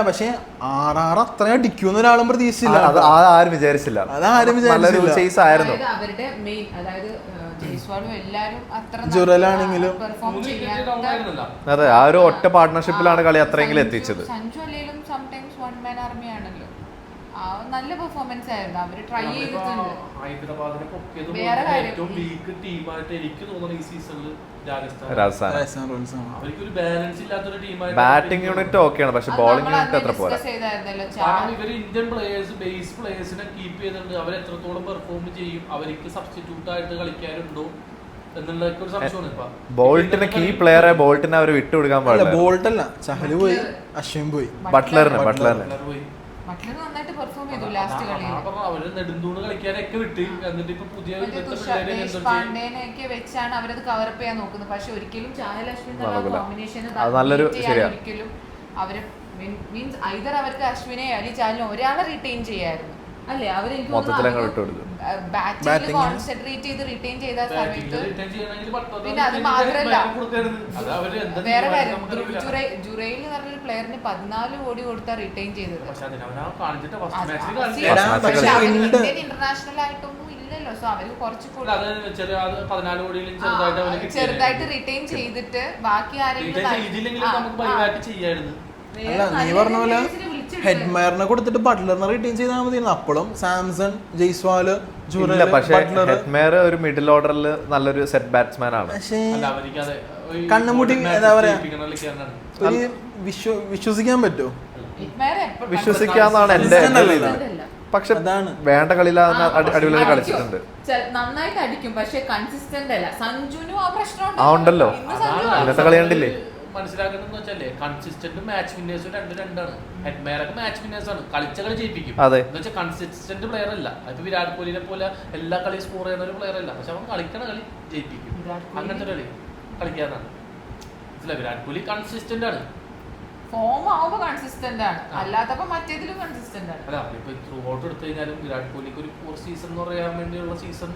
പക്ഷെ RR അത്ര അടിക്കുന്ന ഒരാളും പ്രതീക്ഷിച്ചില്ല. ആരും വിചാരിച്ചില്ല. അതാരും വിചാരിച്ചില്ല. അവരുടെ മെയിൻ അതായത് ജയ്സ്വാളും എല്ലാരും അത്ര ജുറലാണെങ്കിലും പെർഫോം ചെയ്യാത്ത, അതെ, ആ ഒരു ഒറ്റ പാർട്ട്ണർഷിപ്പിലാണ് കളി അത്രയെങ്കിലും എത്തിച്ചത്. സഞ്ജു അല്ലെങ്കിലും സംടൈംസ് വൺ മാൻ ആർമി ആണല്ലോ. നല്ല പെർഫോമൻസ് ആയിരുന്നു. അവര് ട്രൈ ചെയ്തിട്ടുണ്ട്. വേറെ കാര്യം ബാറ്റിംഗ് യൂണിറ്റ് ഓക്കെയാണ്, പക്ഷെ ബോളിംഗ് യൂണിറ്റ് അത്ര പോരാ. ഇന്ത്യൻ ബേസ് പ്ലേയേഴ്സിനെ കീപ്പ് ചെയ്തിട്ടുണ്ട്. അവർ എത്രത്തോളം പെർഫോം ചെയ്യും, അവർക്ക് സബ്സ്റ്റിറ്റ്യൂട്ട് ആയിട്ട് കളിക്കാനുണ്ടോ എന്നുള്ളതൊക്കെ ഒരു സംശയമാണ്. ഇപ്പൊ ബോൾട്ടിന് കീ പ്ലെയറെ ബോൾട്ടിനെ അവർ വിട്ടുകൊടുക്കാൻ പാടില്ല. ബോൾട്ട് അല്ല, ചഹല് പോയി, അശ്വിൻ പോയി, ബട്ട്ലറിന് മക്കള് നന്നായിട്ട് പെർഫോം ചെയ്തു ലാസ്റ്റ് കളിയിൽ. അവര് നെടുന്തൂണ് കളിക്കാനൊക്കെ വിട്ട് എന്നിട്ട് ഇപ്പൊ പുതിയ പാണ്ഡേനെയൊക്കെ വെച്ചാണ് അവരത് കവറപ്പ് ചെയ്യാൻ നോക്കുന്നത്. പക്ഷെ ഒരിക്കലും ചാഹൽ അശ്വിൻ കോമ്പിനേഷൻ ഒരിക്കലും അവര് മീൻസ് ഐദർ അവർക്ക് അശ്വിനെ അല്ലെങ്കിൽ ചാഹലിനെ ഒരാളെ റിട്ടൈൻ ചെയ്യായിരുന്നു അല്ലേ? അവര് ബാറ്റിംഗ് കോൺസെൻട്രേറ്റ് ചെയ്ത് റിട്ടൈൻ ചെയ്ത സമയത്ത് പിന്നെ അത് മാത്രല്ല വേറെ കാര്യം, ജുറൈൽ എന്ന് പറഞ്ഞൊരു പ്ലെയറിന് 14 കോടി കൊടുത്താ റിട്ടൈൻ ചെയ്തത്. ഇന്ത്യൻ ഇന്റർനാഷണൽ ആയിട്ടൊന്നും ഇല്ലല്ലോ സോ അവര് കുറച്ച് അല്ല, അത് അത് 14 കോടിയിലും ചെറുതായിട്ട് അവന് കിട്ടിയത്. ചെറുതായിട്ട് റിട്ടൈൻ ചെയ്തിട്ട് ബാക്കി ആരെങ്കിലും ചെയ്തില്ലെങ്കിലും നമുക്ക് ബൈബാക്ക് ചെയ്യായിരുന്നു. അല്ല നീ പറഞ്ഞ പോലെ ഹെഡ്മയറിനെ കൊടുത്തിട്ട് ബട്ട്ലറിനെ റിട്ടേൺ ചെയ്താൽ മതിയായിരുന്നു. അപ്പോഴും സാംസൺ, ജയ്സ്വാല്, ഇല്ല, പക്ഷേ ഹെഡ്മയർ ഒരു മിഡിൽ ഓർഡറിൽ നല്ലൊരു സെറ്റ് ബാറ്റ്സ്മാൻ ആണ്. പക്ഷേ അല്ല, അവനിക്കത് കണ്ണുമുട്ടി എന്താ പറയാ കളിക്കാനാണ്. ഒരു വിശ്വസിക്കാൻ പറ്റുമോ? വിശ്വസിക്കാന്നാണ് എന്റെ പക്ഷെ അതാണ് വേണ്ട കളിയില്ല, അടിപൊളിയായി കളിച്ചിട്ടുണ്ട്. നന്നായിട്ട് അടിക്കും, പക്ഷെ കൺസിസ്റ്റന്റ് അല്ല. സഞ്ജുനും ആ പ്രശ്നം ഉണ്ടല്ലോ, ഇന്നത്തെ കളി കണ്ടില്ലേ. മനസ്സിലാക്കണമെന്ന് വെച്ചാലേ കൺസിസ്റ്റന്റ് മാച്ച് വിന്നേഴ്സും രണ്ടാണ്. ഹെഡ്മയറൊക്കെ മാച്ച് വിന്നേഴ്സ് ആണ്, കളിച്ച കളി ജയിപ്പിക്കും. അതെ, എന്ന് വെച്ചാൽ കൺസിസ്റ്റന്റ് പ്ലെയർ അല്ല. ഇപ്പൊ വിരാട് കോഹ്ലിനെ പോലെ എല്ലാ കളിയും സ്കോർ ചെയ്യുന്ന ഒരു പ്ലെയർ അല്ല, പക്ഷെ അവൻ കളിക്കണ കളി ജയിപ്പിക്കും. അങ്ങനത്തെ കളി കളിക്കാന്നാണ്. വിരാട് കോഹ്ലി കൺസിസ്റ്റന്റ് ആണ്, ഫോം ആവുമ്പോ കൺസിസ്റ്റന്റ് ആണ്, അല്ലാത്തപ്പോ മറ്റേതിലും കൺസിസ്റ്റന്റ് ആണ്. അല്ല ഇപ്പൊ ത്രൂ ഔട്ട് എടുത്തു കഴിഞ്ഞാലും വിരാട് കോഹ്ലിക്ക് ഒരു 4 സീസൺ എന്ന് പറയാൻ വേണ്ടിയുള്ള സീസൺ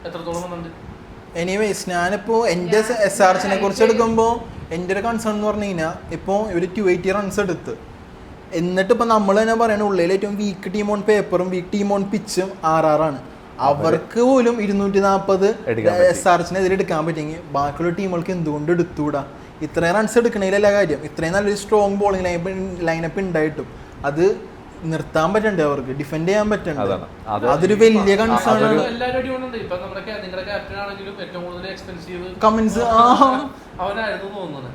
എത്രത്തോളം വന്നിട്ടുണ്ട്. എനിവേസ് ഞാനിപ്പോ എന്റെ SRHനെ കുറിച്ച് എടുക്കുമ്പോൾ എൻ്റെ ഒരു കൺസേൺ എന്ന് പറഞ്ഞു കഴിഞ്ഞാൽ ഇപ്പോൾ ഇവർ 280 റൺസ് എടുത്ത്, എന്നിട്ട് ഇപ്പൊ നമ്മൾ തന്നെ പറയണ ഉള്ളിൽ ഏറ്റവും വീക്ക് ടീം ഓൺ പേപ്പറും വീക്ക് ടീം ഓൺ പിച്ചും RR. അവർക്ക് പോലും 240 SRHനെതിരെ എടുക്കാൻ പറ്റിയെങ്കിൽ ബാക്കിയുള്ള ടീമുകൾക്ക് എന്തുകൊണ്ട് എടുത്തുകൂടാ? ഇത്രയും റൺസ് എടുക്കണേലല്ല കാര്യം. ഇത്രയും നല്ലൊരു സ്ട്രോങ് ബോളിംഗ് ലൈനപ്പ് ഉണ്ടായിട്ടും അത് നിർത്താൻ പറ്റണ്ടേ, അവർക്ക് ഡിഫെൻഡ് ചെയ്യാൻ പറ്റണ്ടേ? അതൊരു വലിയ കൺസേൺ ആണ്. കമന്റ്സ് അവരായിരുന്നു തോന്നുന്നത്.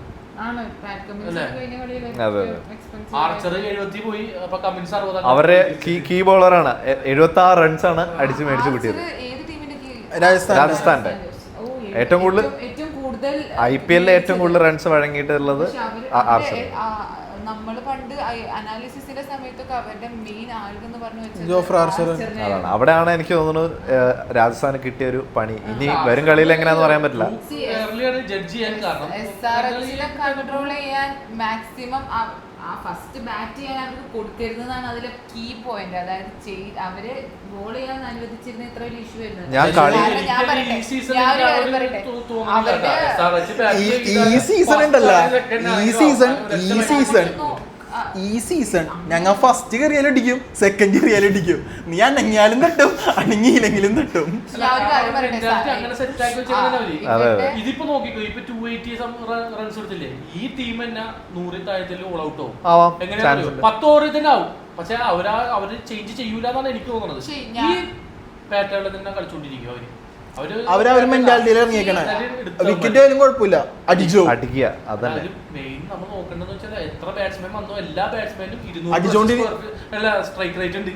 അവരുടെ കീ ബോളറാണ്. 76 റൺസ് ആണ് അടിച്ചു മേടിച്ചു കിട്ടിയത്. രാജസ്ഥാന്റെ ഏറ്റവും കൂടുതൽ IPL ഏറ്റവും കൂടുതൽ റൺസ് വഴങ്ങിയിട്ടുള്ളത് നമ്മള് പണ്ട് അനാലിസിസിന്റെ സമയത്തൊക്കെ അവരുടെ മെയിൻ ആൾക്കെന്ന് പറഞ്ഞു ജോഫ്ര ആർച്ചർ അതാണ്. അവിടെയാണ് എനിക്ക് തോന്നുന്നു രാജസ്ഥാന് കിട്ടിയ ഒരു പണി. ഇനി വരും കളിയിൽ എങ്ങനെയാന്ന് പറയാൻ പറ്റില്ല. കൺട്രോൾ ചെയ്യാൻ മാക്സിമം ഫസ്റ്റ് ബാറ്റ് ചെയ്യാൻ അവർക്ക് കൊടുക്കരുതെന്നാണ് അതിലെ കീ പോയിന്റ്. അതായത് അവര് ബോൾ ചെയ്യാൻ അനുവദിച്ചിരുന്ന ഇത്ര വലിയ ഇഷ്യൂ വരുന്നത്. ഈ സീസൺ ഞങ്ങൾ ഫസ്റ്റ് കയറിയാലും അടിക്കും, സെക്കൻഡ് കയറിയാലും അടിക്കും. നീ അനങ്ങിയാലും തട്ടും, അനങ്ങിയില്ലെങ്കിലും തട്ടും. ഇതിപ്പോ നോക്കിക്കോ, ഇപ്പൊ 280 റൺസ് എടുത്തില്ലേ, ഈ ടീം തന്നെ 100 താഴത്തിൽ ഓൾ ഔട്ട് ആവും. എങ്ങനെയാ 10 ഓവറിൽ തന്നെ ആവും. പക്ഷെ അവര് ചേഞ്ച് ചെയ്യൂലെന്നാണ് എനിക്ക് തോന്നുന്നത്. ഈ പാറ്റേണിൽ തന്നെ കളിച്ചോണ്ടിരിക്കും അവര് മെന്റാലിറ്റിയിൽ ഇറങ്ങിയേക്കണേ. വിക്കറ്റ് ആയാലും കുഴപ്പമില്ല, അടിച്ചോ അടിക്കുക. അതല്ല മെയിൻ നമ്മൾ നോക്കേണ്ടത് വെച്ചാൽ എത്ര ബാറ്റ്സ്മാൻ വന്നോ എല്ലാ ബാറ്റ്സ്മാനും സ്ട്രൈക്ക് റേറ്റ് ഉണ്ട്.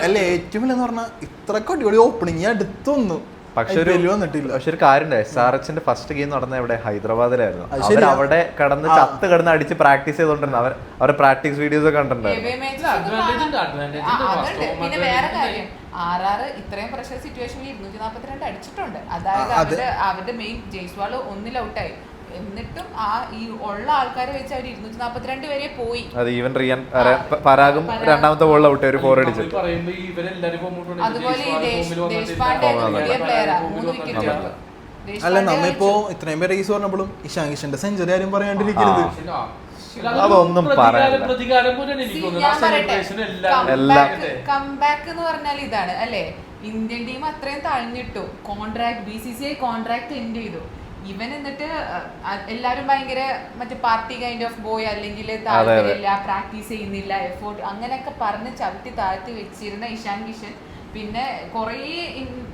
അല്ല ഏറ്റവും വല്ലെന്ന് പറഞ്ഞാൽ ഇത്രക്ക് അടിപൊളി ഓപ്പണിങ് അടുത്തൊന്നും പക്ഷെ ഒരു കാര്യമുണ്ട്. SRHന്റെ ഫസ്റ്റ് ഗെയിം നടന്ന ഇവിടെ ഹൈദരാബാദിലായിരുന്നു. അവർ അവിടെ കിടന്ന് അടിച്ച് പ്രാക്ടീസ് ചെയ്തോണ്ടിരുന്നു. അവരുടെ പ്രാക്ടീസ് വീഡിയോസ് ഒക്കെ കണ്ടിട്ടുണ്ടായിരുന്നു. പിന്നെ വേറെ കാര്യം, RR ഇത്രയും പ്രഷർ സിറ്റുവേഷനിൽ 242 അടിച്ചിട്ടുണ്ട്. അതായത് അവരുടെ മെയിൻ ജയ്സ്വാൾ 1 ഔട്ടായി. എന്നിട്ടും ഈ ഉള്ള ആൾക്കാരെ വെച്ച് അവർ 242 വരെ പോയി. അത് ഈവൻ റിയാൻ പരാഗും രണ്ടാമത്തെ ബോളിൽ ഔട്ട് ഒരു 4 അടിച്ചു. അതുപോലെ ദേശ്പാണ്ഡെ പുതിയ പ്ലെയറാ, 3 വിക്കറ്റ്. അല്ല നമ്മിപ്പോ ഇത്രയും പേര് റേസ് പറഞ്ഞപ്പോഴും ഇഷാൻ കിഷന്റെ സെഞ്ചുറി ആരും പറയാണ്ടിരിക്കരുത്. അതൊന്നും പറയാനില്ല. കംബാക്ക് എന്ന് പറഞ്ഞാൽ ഇതാണ് അല്ലെ, ഇന്ത്യൻ ടീം അത്രയും തഴഞ്ഞിട്ടു. കോൺട്രാക്ട് BCCI കോൺട്രാക്ട് എൻഡ് ചെയ്തു. ഇവൻ എന്നിട്ട് എല്ലാരും ഭയങ്കര മറ്റേ പാർട്ടി കൈൻഡ് ഓഫ് ബോയ്, അല്ലെങ്കിൽ താല്പര്യമില്ല, പ്രാക്ടീസ് ചെയ്യുന്നില്ല, എഫോർട്ട് അങ്ങനെയൊക്കെ പറഞ്ഞ് ചവിട്ടി താഴ്ത്തി വെച്ചിരുന്ന ഇഷാൻ കിഷൻ പിന്നെ കുറേ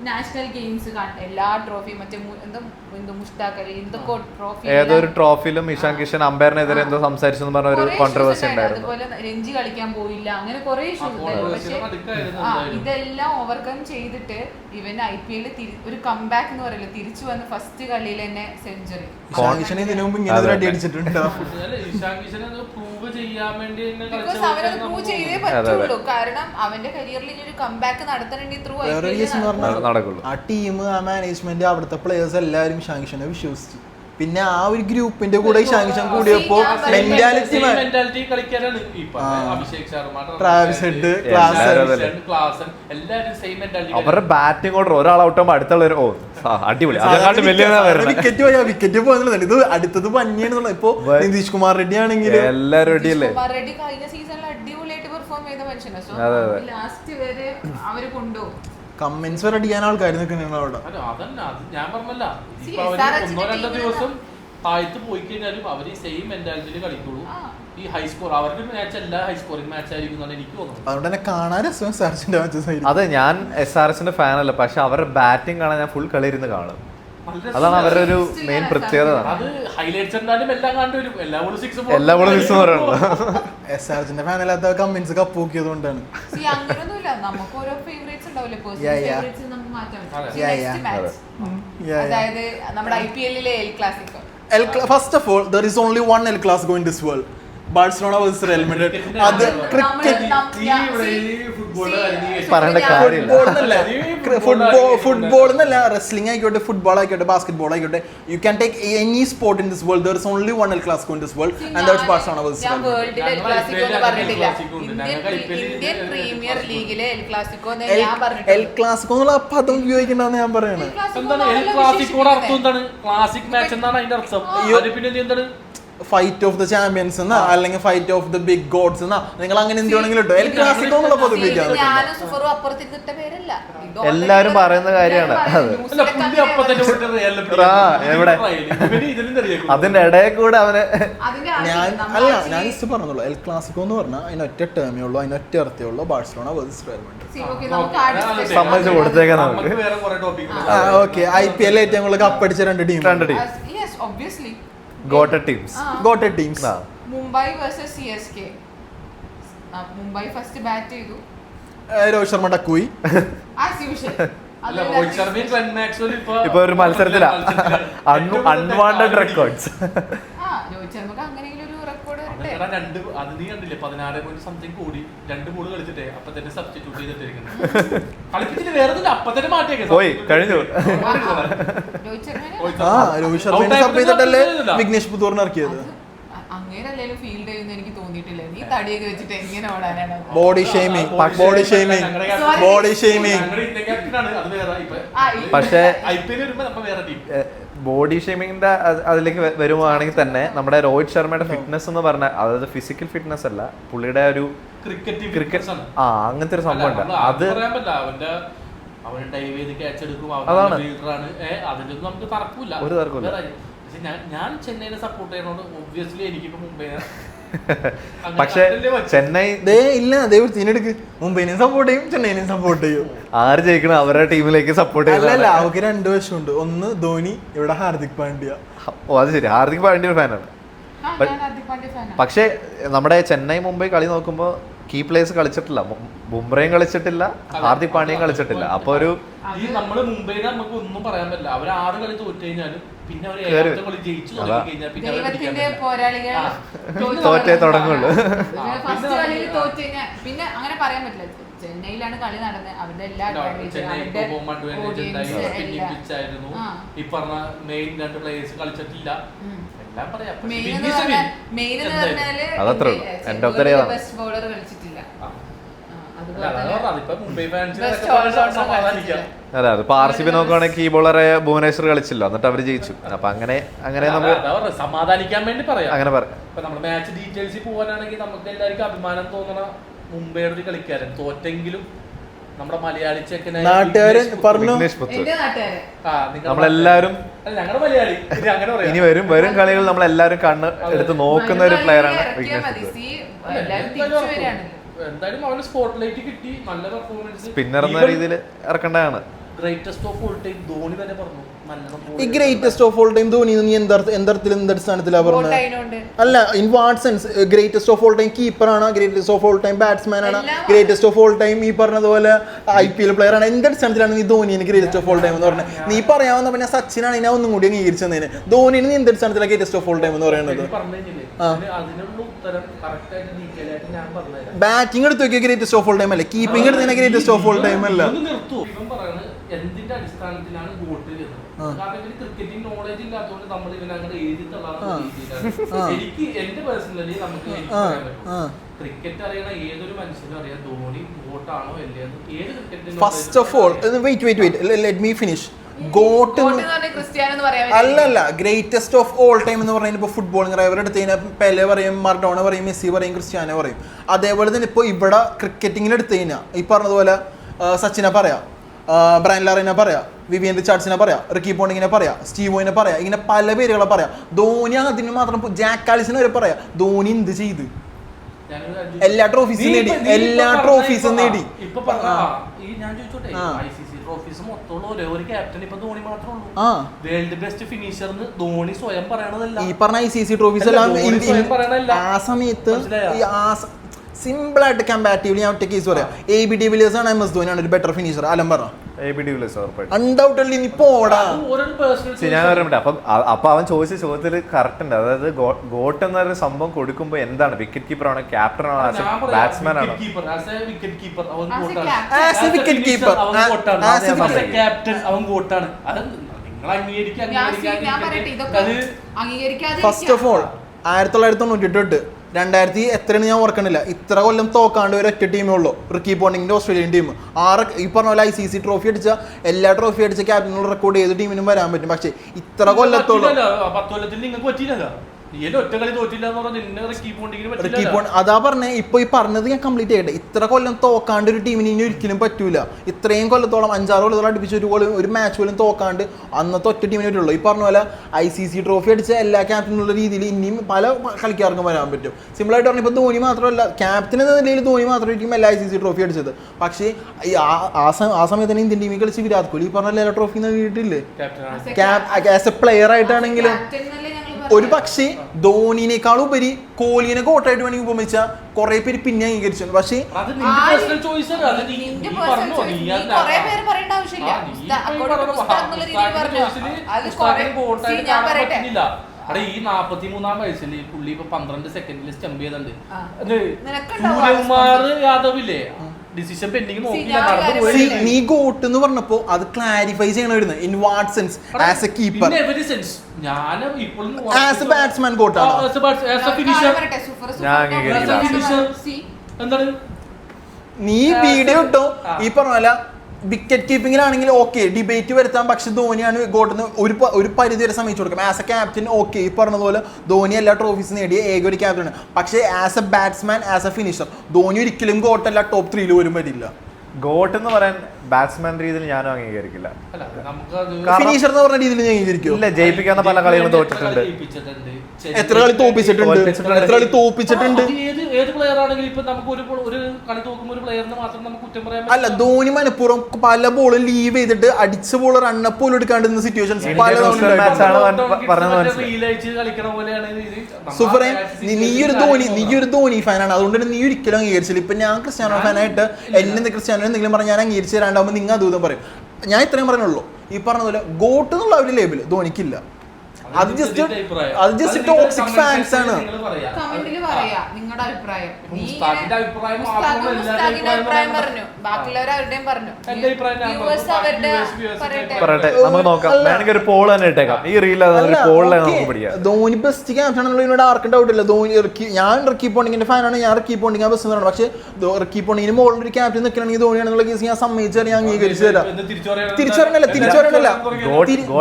നാഷണൽ ഗെയിംസ് എല്ലാ ട്രോഫി മറ്റേ എന്തോ മുഷ്താഖ് അലി എന്തൊക്കെ ട്രോഫി ഏതൊരു ട്രോഫിയിലും ഇഷാൻ കിഷൻ അമ്പയറിനെതിരെ എന്തോ സംസാരിച്ചു പറഞ്ഞ ഒരു കോൺട്രവേഴ്സി ഉണ്ടായിരുന്നു. അതുപോലെ രഞ്ജി കളിക്കാൻ പോയില്ല, അങ്ങനെ കുറെ ഇഷ്യൂസ് ഉണ്ടായിരുന്നു. പക്ഷെ ഇതെല്ലാം ഓവർകം ചെയ്തിട്ട് ഇവൻ IPL ഒരു കംബാക്ക് എന്ന് പറയില്ല, തിരിച്ചു വന്ന് ഫസ്റ്റ് കളിയിൽ തന്നെ സെഞ്ചുറി. അവനത് പ്രൂവ് ചെയ്തേ പറ്റുള്ളൂ, കാരണം അവന്റെ കരിയറിൽ ഇനി ഒരു കംബാക്ക് നടത്തണമെങ്കിൽ ത്രൂ ആ ടീം ആ മാനേജ്മെന്റ് അവിടുത്തെ പ്ലേയേഴ്സ് എല്ലാവരും ഇഷാൻ കിഷനെ വിശ്വസിച്ചു. പിന്നെ ആ ഒരു ഗ്രൂപ്പിന്റെ കൂടെ ഇഷാൻ കിഷൻ കൂടിയപ്പോ മെന്റാലിറ്റി അവരുടെ ബാറ്റിംഗ് ഓർഡർ ഒരാൾ ഔട്ടാകുമ്പോ അടുത്തുള്ള അടിപൊളി വിക്കറ്റ് പോയാ വിക്കറ്റ് പോകുന്നുണ്ട്. ഇത് അടുത്തത് പഞ്ഞിയാണെന്നുള്ള. ഇപ്പൊ നിതീഷ് കുമാർ റെഡ്ഡി ആണെങ്കിൽ എല്ലാരും റെഡിയല്ലേ. റെഡ്ഡി കഴിഞ്ഞ സീസണിൽ അടിപൊളിയായിട്ട് പെർഫോം ചെയ്ത മനുഷ്യനാണ്. ലാസ്റ്റ് വരെ അവര് കൊണ്ടുപോകും. കമന്റ്സ് വരെ അടിക്കാൻ ആൾക്കാർ നിൽക്കുന്നുണ്ട് അവിടെ. അതന്നെ അത് ഞാൻ പറഞ്ഞല്ല, ഇപ്പൊ അവര് 1-2 ദിവസം താഴ്ത്ത് പോയി കഴിഞ്ഞാലും അവര് സെയിം മെന്റാലിറ്റിയിൽ കളിക്കുള്ളൂ. ഈ ഹൈ സ്കോർ അവരുടെ മാച്ച് എല്ലാ ഹൈ സ്കോറിംഗ് മാച്ച് ആയിരിക്കും എന്നാണ് എനിക്ക് തോന്നുന്നത്. അതുകൊണ്ട് തന്നെ കാണാൻ രസം SRHന്റെ മാച്ചസ് ആയിരിക്കും. അതെ, ഞാൻ SRHന്റെ ഫാനല്ല, പക്ഷെ അവരുടെ ബാറ്റിംഗ് കാണാൻ ഞാൻ ഫുൾ കളി ഇരുന്ന് കാണും. അതാണ് അവരുടെ ഒരു മെയിൻ പ്രത്യേകത. അത് ഹൈലൈറ്റ്സ് എന്തായാലും എല്ലാം കണ്ടുവരും, എല്ലാ ബോളും സിക്സ് പറയുന്നത്. SRHന്റെ ഫാനല്ലാത്ത കമന്റ്സ് കപ്പൂക്കിയതുകൊണ്ടാണ്. നമുക്ക് ഓരോ ഫേവറേറ്റ്സ് ഉണ്ടാവില്ലേ, അതായത് നമ്മുടെ IPL-ലെ el clasico. First of all, there is only one El Clasico in this world. Barcelona versus Real Madrid. അത് ക്രിക്കറ്റ് പറയേണ്ട കാര്യമില്ല. ഫുട്ബോൾ എന്നല്ല, റെസ്ലിംഗ് ആയിക്കോട്ടെ, ഫുട്ബോൾ ആയിക്കോട്ടെ, ബാസ്കറ്റ്ബോൾ ആയിക്കോട്ടെ, you can take any sport in this world. There is only one El Clasico in this world and that's Barcelona versus Real Madrid. Indian premier ലീഗിലെ എൽ ക്ലാസിക്കോ ഞാൻ പറഞ്ഞിട്ടില്ല. എൽ ക്ലാസിക്കോ എന്നുള്ള പദം ഉപയോഗിക്കണ്ടെന്ന് ഞാൻ പറയണേ. എന്താണ് എൽ ക്ലാസിക്കോയുടെ അർത്ഥം? എന്താണ് ക്ലാസിക് മാച്ച് എന്നാണ് അതിന്റെ അർത്ഥം? പിന്നെ എന്താണ് ഫൈറ്റ് ഓഫ് ദ ചാമ്പ്യൻസ് എന്നാ, അല്ലെങ്കിൽ fight of the big gods എന്നാ, നിങ്ങൾ അങ്ങനെ എന്തെങ്കിലും ഇട്ടോ. എൽ ക്ലാസിക്കോ എന്നുള്ള പദം ഉപയോഗിക്കാം. എല്ലാരും പറയുന്ന കാര്യമാണ്. അതിന്റെ ഇടയിൽ കൂടെ അവന് ഞാൻ ജസ്റ്റ് പറഞ്ഞുള്ളൂ. എൽ ക്ലാസിക്കോ എന്ന് പറഞ്ഞാൽ അതിനൊറ്റ ടേമേ ഉള്ളൂ, അതിനൊറ്റ അർത്ഥമേ ഉള്ളൂ, ബാഴ്സലോണ വേഴ്സസ് റയൽ മാഡ്രിഡ്. സമ്മതിച്ച് കൊടുത്തേക്കാം നമുക്ക്. ഓക്കെ, IPL ഏറ്റവും കൂടുതൽ കപ്പടിച്ച രണ്ട് team goated teams. Mumbai versus CSK. Mumbai first bat ചെയ്തു, രോഹിത് ശർമ്മ ഡക്കുയി. ഇപ്പൊ ഒരു മത്സരത്തിലാ അൺവാണ്ടഡ് റെക്കോർഡ്സ്. രോഹിത് ശർമ്മക്ക് അങ്ങനെയെങ്കിലും ഒരു റെക്കോർഡ് അത് നീ കണ്ടില്ലേ, 16 കോടി 2 ബോൾ കളിച്ചിട്ടേ അപ്പൊ തന്നെ സബ്സ്റ്റിറ്റ്യൂട്ട് ചെയ്തിട്ടിരിക്കുന്നു. കളിപ്പിച്ചിട്ട് വേറെ അപ്പൊ തന്നെ മാറ്റിയേക്കെ പോയി കഴിഞ്ഞു. രോഹിത് ശർമ്മ സബ് ചെയ്തിട്ടല്ലേ വിഘ്നേഷ് പുത്തൂറിനെ ഇറക്കിയത്. അങ്ങനെയല്ലേലും ഫീൽഡ് ചെയ്യുന്ന എനിക്ക് തോന്നിയിട്ടില്ല. നീ തടിയൊക്കെ വെച്ചിട്ട് എങ്ങനെ ഓടാനാണ്? Body shaming. പക്ഷേ ബോഡി ഷേമിങ്ങിന്റെ അതിലേക്ക് വരുവാണെങ്കിൽ തന്നെ നമ്മുടെ രോഹിത് ശർമ്മയുടെ ഫിറ്റ്നസ് എന്ന് പറഞ്ഞാൽ, അതായത് ഫിസിക്കൽ ഫിറ്റ്നസ് അല്ല, പുള്ളിയുടെ ഒരു ക്രിക്കറ്റ് അങ്ങനത്തെ ഒരു സംഭവം ഉണ്ട്. അത് അതാണ് ഒരു തർക്കമില്ല. ഞാൻ ചെന്നൈനെ സപ്പോർട്ട് ചെയ്യുന്നോണ്ട് ഒബ്വിയസ്ലി എനിക്കിപ്പോ മുംബൈനെ. പക്ഷെ ചെന്നൈ മുംബൈനെയും സപ്പോർട്ട് ചെയ്യും, ചെന്നൈനെയും സപ്പോർട്ട് ചെയ്യും. ആര് ജയിക്കണം അവരുടെ ടീമിലേക്ക് സപ്പോർട്ട് ചെയ്യില്ല. അവർക്ക് 2 വശമുണ്ട്. ഒന്ന് ധോനി, ഇവിടെ ഹാർദിക് പാണ്ഡ്യ. ഓ അത് ശരി, ഹാർദിക് പാണ്ഡ്യ ഫാനാണ്. പക്ഷെ നമ്മുടെ ചെന്നൈ മുംബൈ കളി നോക്കുമ്പോൾ കീ പ്ലേയേഴ്സ് കളിച്ചിട്ടില്ല. ബുംറയും കളിച്ചിട്ടില്ല, ഹാർദിക് പാണ്ഡ്യയും കളിച്ചിട്ടില്ല. അപ്പൊ ഒരു ഈ നമ്മള് മുംബൈനെ നമുക്ക് ഒന്നും പറയാൻ പറ്റില്ല. അവർ 6 കളി തോറ്റു കഴിഞ്ഞാലും പിന്നെ അവർ കളി ജയിച്ചു കഴിഞ്ഞാൽ തോറ്റേ തുടങ്ങുള്ളൂ. പിന്നെ അങ്ങനെ പറയാൻ പറ്റില്ല. ചെന്നൈയിലാണ് കളി നടന്നത്, അവരുടെ എല്ലാ ഈ പറഞ്ഞ മെയിൻ 2 പ്ലേയേഴ്സ് കളിച്ചിട്ടില്ല. മെയിൻ എന്ന് പറഞ്ഞാല് ബെസ്റ്റ് ബോളർ കളിച്ചിട്ടില്ല. അതെ, അതിപ്പോ RCB നോക്കുകയാണെങ്കിൽ ഈ ബോളറെ ഭുവനേശ്വർ കളിച്ചില്ല, എന്നിട്ട് അവര് ജയിച്ചു. അപ്പൊ അങ്ങനെ നമുക്ക് സമാധാനിക്കാൻ വേണ്ടി പറയാം. അങ്ങനെ പറയാം. നമ്മുടെ മാച്ച് ഡീറ്റെയിൽസിൽ പോകാനാണെങ്കിൽ നമുക്ക് എല്ലാവർക്കും അഭിമാനം തോന്നണ മുംബൈയുടെ ഒരു കളിക്കാരൻ തോറ്റെങ്കിലും നമ്മുടെ മലയാളി നാട്ടുകാരൻ പറഞ്ഞു. നമ്മളെല്ലാരും ഞങ്ങളുടെ മലയാളി അങ്ങനെ പറയാം. ഇനി വരും കളികൾ നമ്മളെല്ലാരും കണ്ണ് എടുത്ത് നോക്കുന്ന ഒരു പ്ലെയറാണ് എന്തായാലും അവന് സ്പോട്ട് ലൈറ്റ് കിട്ടി, നല്ല പെർഫോമൻസ്. സ്പിന്നർ എന്ന രീതിയിൽ ഇറക്കേണ്ടതാണ്. Greatest of all time Dhoni തന്നെ പറഞ്ഞു. ഈ greatest of all time Dhoni നീ എന്തടിസ്ഥാനത്തിലാ പറഞ്ഞത്? അല്ല, in what sense? Greatest of all time keeper ആണോ, greatest of all time batsman ആണോ, ഗ്രേറ്റസ്റ്റ് ഓഫ് ഓൾ ടൈം ഈ പറഞ്ഞതുപോലെ IPL പ്ലെയർ ആണ്? എന്തടിസ്ഥാനത്തിലാണ് നീ ധോണിന് ഗ്രേറ്റസ്റ്റ് ഓഫ് ഓൾ ടൈം എന്ന് പറഞ്ഞത്? നീ പറയാവുന്ന പിന്നെ സച്ചിനാണ് ഞാൻ ഒന്നും കൂടി അംഗീകരിച്ചതിന്. ധോണിന് നീ എന്തടിസ്ഥാനത്തിലാണ് ഗ്രേറ്റസ്റ്റ് ഓഫ് ഓൾ ടൈം എന്ന് പറയുന്നത്? ബാറ്റിംഗ് എടുത്ത് നോക്കിയ ഗ്രേറ്റസ്റ്റ് ഓഫ് ഓൾ ടൈം അല്ലേ, കീപ്പിംഗ് എടുത്തതിനെ ഗ്രേറ്റസ്റ്റ് ഓഫ് ഓൾ ടൈം അല്ല. എന്തിന്റെ അടിസ്ഥാനത്തിലാണ് ഗോട്ട് ചെയ്യുന്നത്? കാരണം ഇവര് ക്രിക്കറ്റിംഗ് നോളജ് ഇല്ലാത്തതുകൊണ്ട് നമ്മൾ ഇവനെ അങ്ങനെ എഴുതി തള്ളാൻ. എനിക്ക് എന്റെ പേഴ്സണലി നമുക്ക് ക്രിക്കറ്റ് അറിയണ ഏതൊരു മനുഷ്യനും അറിയാം ധോണി ഗോട്ടാണോ അല്ലേന്ന്. ഏത് cricket first of all wait let me finish. GOAT അല്ലല്ല, ഗ്രേറ്റസ്റ്റ് ഓഫ് ഓൾ ടൈം എന്ന് പറഞ്ഞാൽ ഇപ്പോൾ ഫുട്ബോൾ അവരെടുത്ത് കഴിഞ്ഞാൽ പെലെ പറയും, മറഡോണ പറയും, മെസ്സി പറയും, ക്രിസ്ത്യാനോ പറയും. അതേപോലെ തന്നെ ഇപ്പോൾ ഇവിടെ ക്രിക്കറ്റിങ്ങിൽ എടുത്തു കഴിഞ്ഞാൽ ഈ പറഞ്ഞതുപോലെ സച്ചിനെ പറയാം. ബ്രയൻ ലാറിനെ പറയാം, വിവിയൻ റിച്ചാർഡ്സിനെ പറയാം, റിക്കി പോണ്ടിങ്ങിനെ പറയാം, സ്റ്റീവോയിനെ പറയാം, ഇങ്ങനെ പല പേരുകളെ പറയാം. ധോണി അതിന് മാത്രം ജാക്ക് കാലിസിനെ വരെ പറയാം. ധോണി എന്ത് ചെയ്ത് എല്ലാ ട്രോഫീസും നേടി, എല്ലാ ട്രോഫീസും നേടി. ഇപ്പൊ ഞാൻ ചോദിച്ചോട്ടെ, ICC ട്രോഫീസ് മൊത്തമുള്ള ഒരേ ഒരു ക്യാപ്റ്റൻ ഇപ്പൊ ധോണി മാത്രമേ ഉള്ളൂ. വേൾഡ് ബെസ്റ്റ് ഫിനിഷർ ധോണി സ്വയം പറയണതല്ല. ഈ പറഞ്ഞ ICC ട്രോഫീസ് എല്ലാം ആ സമയത്ത് സിമ്പിൾ ആയിട്ട് കമ്പാരിറ്റീവ്ലി ഞാൻ ഒറ്റ കേസ് പറയാം. AB de Villiers ആണ് MS ധോണിയാണ് ഒരു ബെറ്റർ ഫിനിഷർ. അലം പറ AB de Villiers അൺഡൗട്ടഡ്ലി നീ പോടാ. ഞാൻ പറയുമ്പോൾ അപ്പൊ അവൻ ചോദിച്ച ചോദ്യത്തിൽ കറക്റ്റ് ഉണ്ട്. അതായത് ഗോട്ട് എന്നൊരു സംഭവം കൊടുക്കുമ്പോ എന്താണ് വിക്കറ്റ് കീപ്പർ ആണോ, ക്യാപ്റ്റൻ ആണോ, ബാറ്റ്സ്മാൻ ആണോ? ഫസ്റ്റ് ഓഫ് ഓൾ 1998 2000 എത്രയാണ് ഞാൻ ഓർക്കണില്ല, ഇത്ര കൊല്ലം തോക്കാണ്ട് ഒരു ഒറ്റ ടീമേ ഉള്ളൂ, റിക്കി പോണ്ടിങ്ങിന്റെ ഓസ്ട്രേലിയൻ ടീം. ഈ പറഞ്ഞ പോലെ ICC ട്രോഫി അടിച്ച എല്ലാ ട്രോഫി അടിച്ച ക്യാപ്റ്റനുള്ള റെക്കോർഡ് ഏത് ടീമിനും വരാൻ പറ്റും. പക്ഷെ ഇത്ര കൊല്ലത്തോളം അതാ പറഞ്ഞേ. ഇപ്പൊ ഈ പറഞ്ഞത് ഞാൻ കംപ്ലീറ്റ് ചെയ്യട്ടെ. ഇത്ര കൊല്ലം തോക്കാണ്ട് ഒരു ടീമിന് ഇനി ഒരിക്കലും പറ്റൂല. ഇത്രയും കൊല്ലത്തോളം 5-6 കൊല്ലത്തോളം അടുപ്പിച്ച് ഒരു മാച്ച് പോലും തോക്കാണ്ട് അന്നത്തെ ഒറ്റ ടീമിനെ പറ്റുള്ളൂ. ഈ പറഞ്ഞ പോലെ ICC ട്രോഫി അടിച്ച എല്ലാ ക്യാപ്റ്റനുള്ള രീതിയിൽ ഇനിയും പല കളിക്കാർക്കും വരാൻ പറ്റും. സിമ്പിൾ ആയിട്ട് പറഞ്ഞാൽ ഇപ്പൊ ധോണി മാത്രമല്ല, ക്യാപ്റ്റൻ എന്ന നിലയിൽ ധോണി മാത്രമായിരിക്കും എല്ലാ ICC ട്രോഫി അടിച്ചത്. പക്ഷേ ആ സമയത്ത് തന്നെ ഇന്ത്യൻ ടീമിൽ കളിച്ച് വിരാട് കോഹ്ലി ഈ പറഞ്ഞ എല്ലാ ട്രോഫി നേടിയിട്ടില്ലേ ആസ് എ പ്ലെയർ ആയിട്ടാണെങ്കിലും. ഒരു പക്ഷേ ധോണിനേക്കാൾ ഉപരി കോഹ്ലിനെ കോട്ടായിട്ട് വേണമെങ്കിൽ ഉപമിച്ച കുറെ പേര് പിന്നെ അംഗീകരിച്ചു. പക്ഷേ അവിടെ ഈ 43-ാം വയസ്സിൽ പുള്ളി ഇപ്പൊ 12 സെക്കൻഡിൽ സ്റ്റംപ് ചെയ്തിട്ടുണ്ട്. യാദവ് ഇല്ലേ ഡിസിഷൻ പെൻഡിങ് നീ ഗോട്ട് എന്ന് പറഞ്ഞപ്പോ അത് ക്ലാരിഫൈ ചെയ്യണം വരുന്നത്. In what sense? As A keeper, ഞാൻ ഇപ്പോഴും ആസ് എ ബാറ്റ്സ്മാൻ ഗോട്ടാണ്. എന്താണ് നീ വീഡിയോ ഇട്ടോ ഈ പറഞ്ഞ പോലെ വിക്കറ്റ് കീപ്പിങ്ങിലാണെങ്കിൽ ഓക്കെ ഡിബേറ്റ് വരുത്താം. പക്ഷെ ധോണിയാണ് ഗോട്ടെന്ന് ഒരു പരിധി വരെ സമയിച്ചു കൊടുക്കും. ആസ് എ ക്യാപ്റ്റൻ ഓക്കെ ഈ പറഞ്ഞതുപോലെ ധോണി എല്ലാ ട്രോഫീസ് നേടിയ ഏക ഒരു ക്യാപ്റ്റനാണ്. പക്ഷേ as a batsman, as a finisher Dhoni ഒരിക്കലും ഗോട്ടല്ല ടോപ്പ് 3 വരും വരില്ല. ഗോട്ട് എന്ന് പറയാൻ ബാറ്റ്സ്മാൻ രീതിയിൽ ഞാനും അംഗീകരിക്കില്ല. ഫിനിഷർ എന്ന് പറഞ്ഞ രീതിയിൽ ഞാൻ അംഗീകരിക്കും. ഇല്ല, ജയിപ്പിക്കാവുന്ന പല കളികളും തോറ്റിട്ടുണ്ട്. എത്ര കളി തോപ്പിച്ചിട്ടുണ്ട്. ഏത് പ്ലെയർ ആണെങ്കിലും ഇപ്പൊ നമുക്ക് ഒരു കളി തോക്കുമ്പോൾ ഒരു പ്ലെയറിനെ മാത്രം നമുക്ക് കുറ്റം പറയാൻ അല്ല. ധോണി മനഃപൂർവ്വം പല ബോളും ലീവ് ചെയ്തിട്ട് അടിച്ച ബോൾ റണ്ണപ്പ് പോലും എടുക്കാണ്ടിരുന്ന സിറ്റുവേഷൻസ് പല കളിക്കണ പോലെയാണ്. നീയൊരു ധോണി ഫാനാണ്, അതുകൊണ്ട് തന്നെ നീ ഒരിക്കലും അംഗീകരിച്ചില്ല. ഇപ്പൊ ഞാൻ ക്രിസ്ത്യാനോ ഫാനായിട്ട് എന്നെ ക്രിസ്ത്യാനോ എന്തെങ്കിലും പറഞ്ഞാൽ ഞാൻ അംഗീകരിച്ച് തരാണ്ടാവുമ്പോൾ നിങ്ങൾ അതും പറയും. ഞാൻ ഇത്രയും പറഞ്ഞുള്ളൂ. ഈ പറഞ്ഞതുപോലെ ഗോട്ട് എന്നുള്ള ഒരു ലേബിൾ ധോണിക്കില്ല. അത് ജസ്റ്റ് ടോക്സിക് ഫാൻസ് ആണ്. പറയട്ടെ, നമുക്ക് നോക്കാം. വേണമെങ്കിൽ ഒരു പോൾ തന്നെ ഇട്ടേക്കാം. ഈ റീൽ നമുക്ക് പഠിക്കാം. ധോണി ബെസ്റ്റ് ക്യാപ്റ്റൻ ആണെന്നുള്ളതിനോട് ആർക്കും ഡൗട്ട് ഇല്ല. ഞാൻ റിക്കി പോണ്ടിങ്ങിന്റെ ഫാനാണ്. ഞാൻ റിക്കി പോണ്ടിങ് ബെസ്റ്റ് എന്നാണ്. പക്ഷേ റിക്കി പോണ്ടിങ്ങിന് മുകളിൽ ഒരു ക്യാപ്റ്റൻ നിൽക്കണമെങ്കിൽ ധോണിയാണെന്നുള്ള കേസ് ഞാൻ സമ്മതിച്ചാൽ ഞാൻ അംഗീകരിച്ചു തരാം. തിരിച്ചറിയണല്ല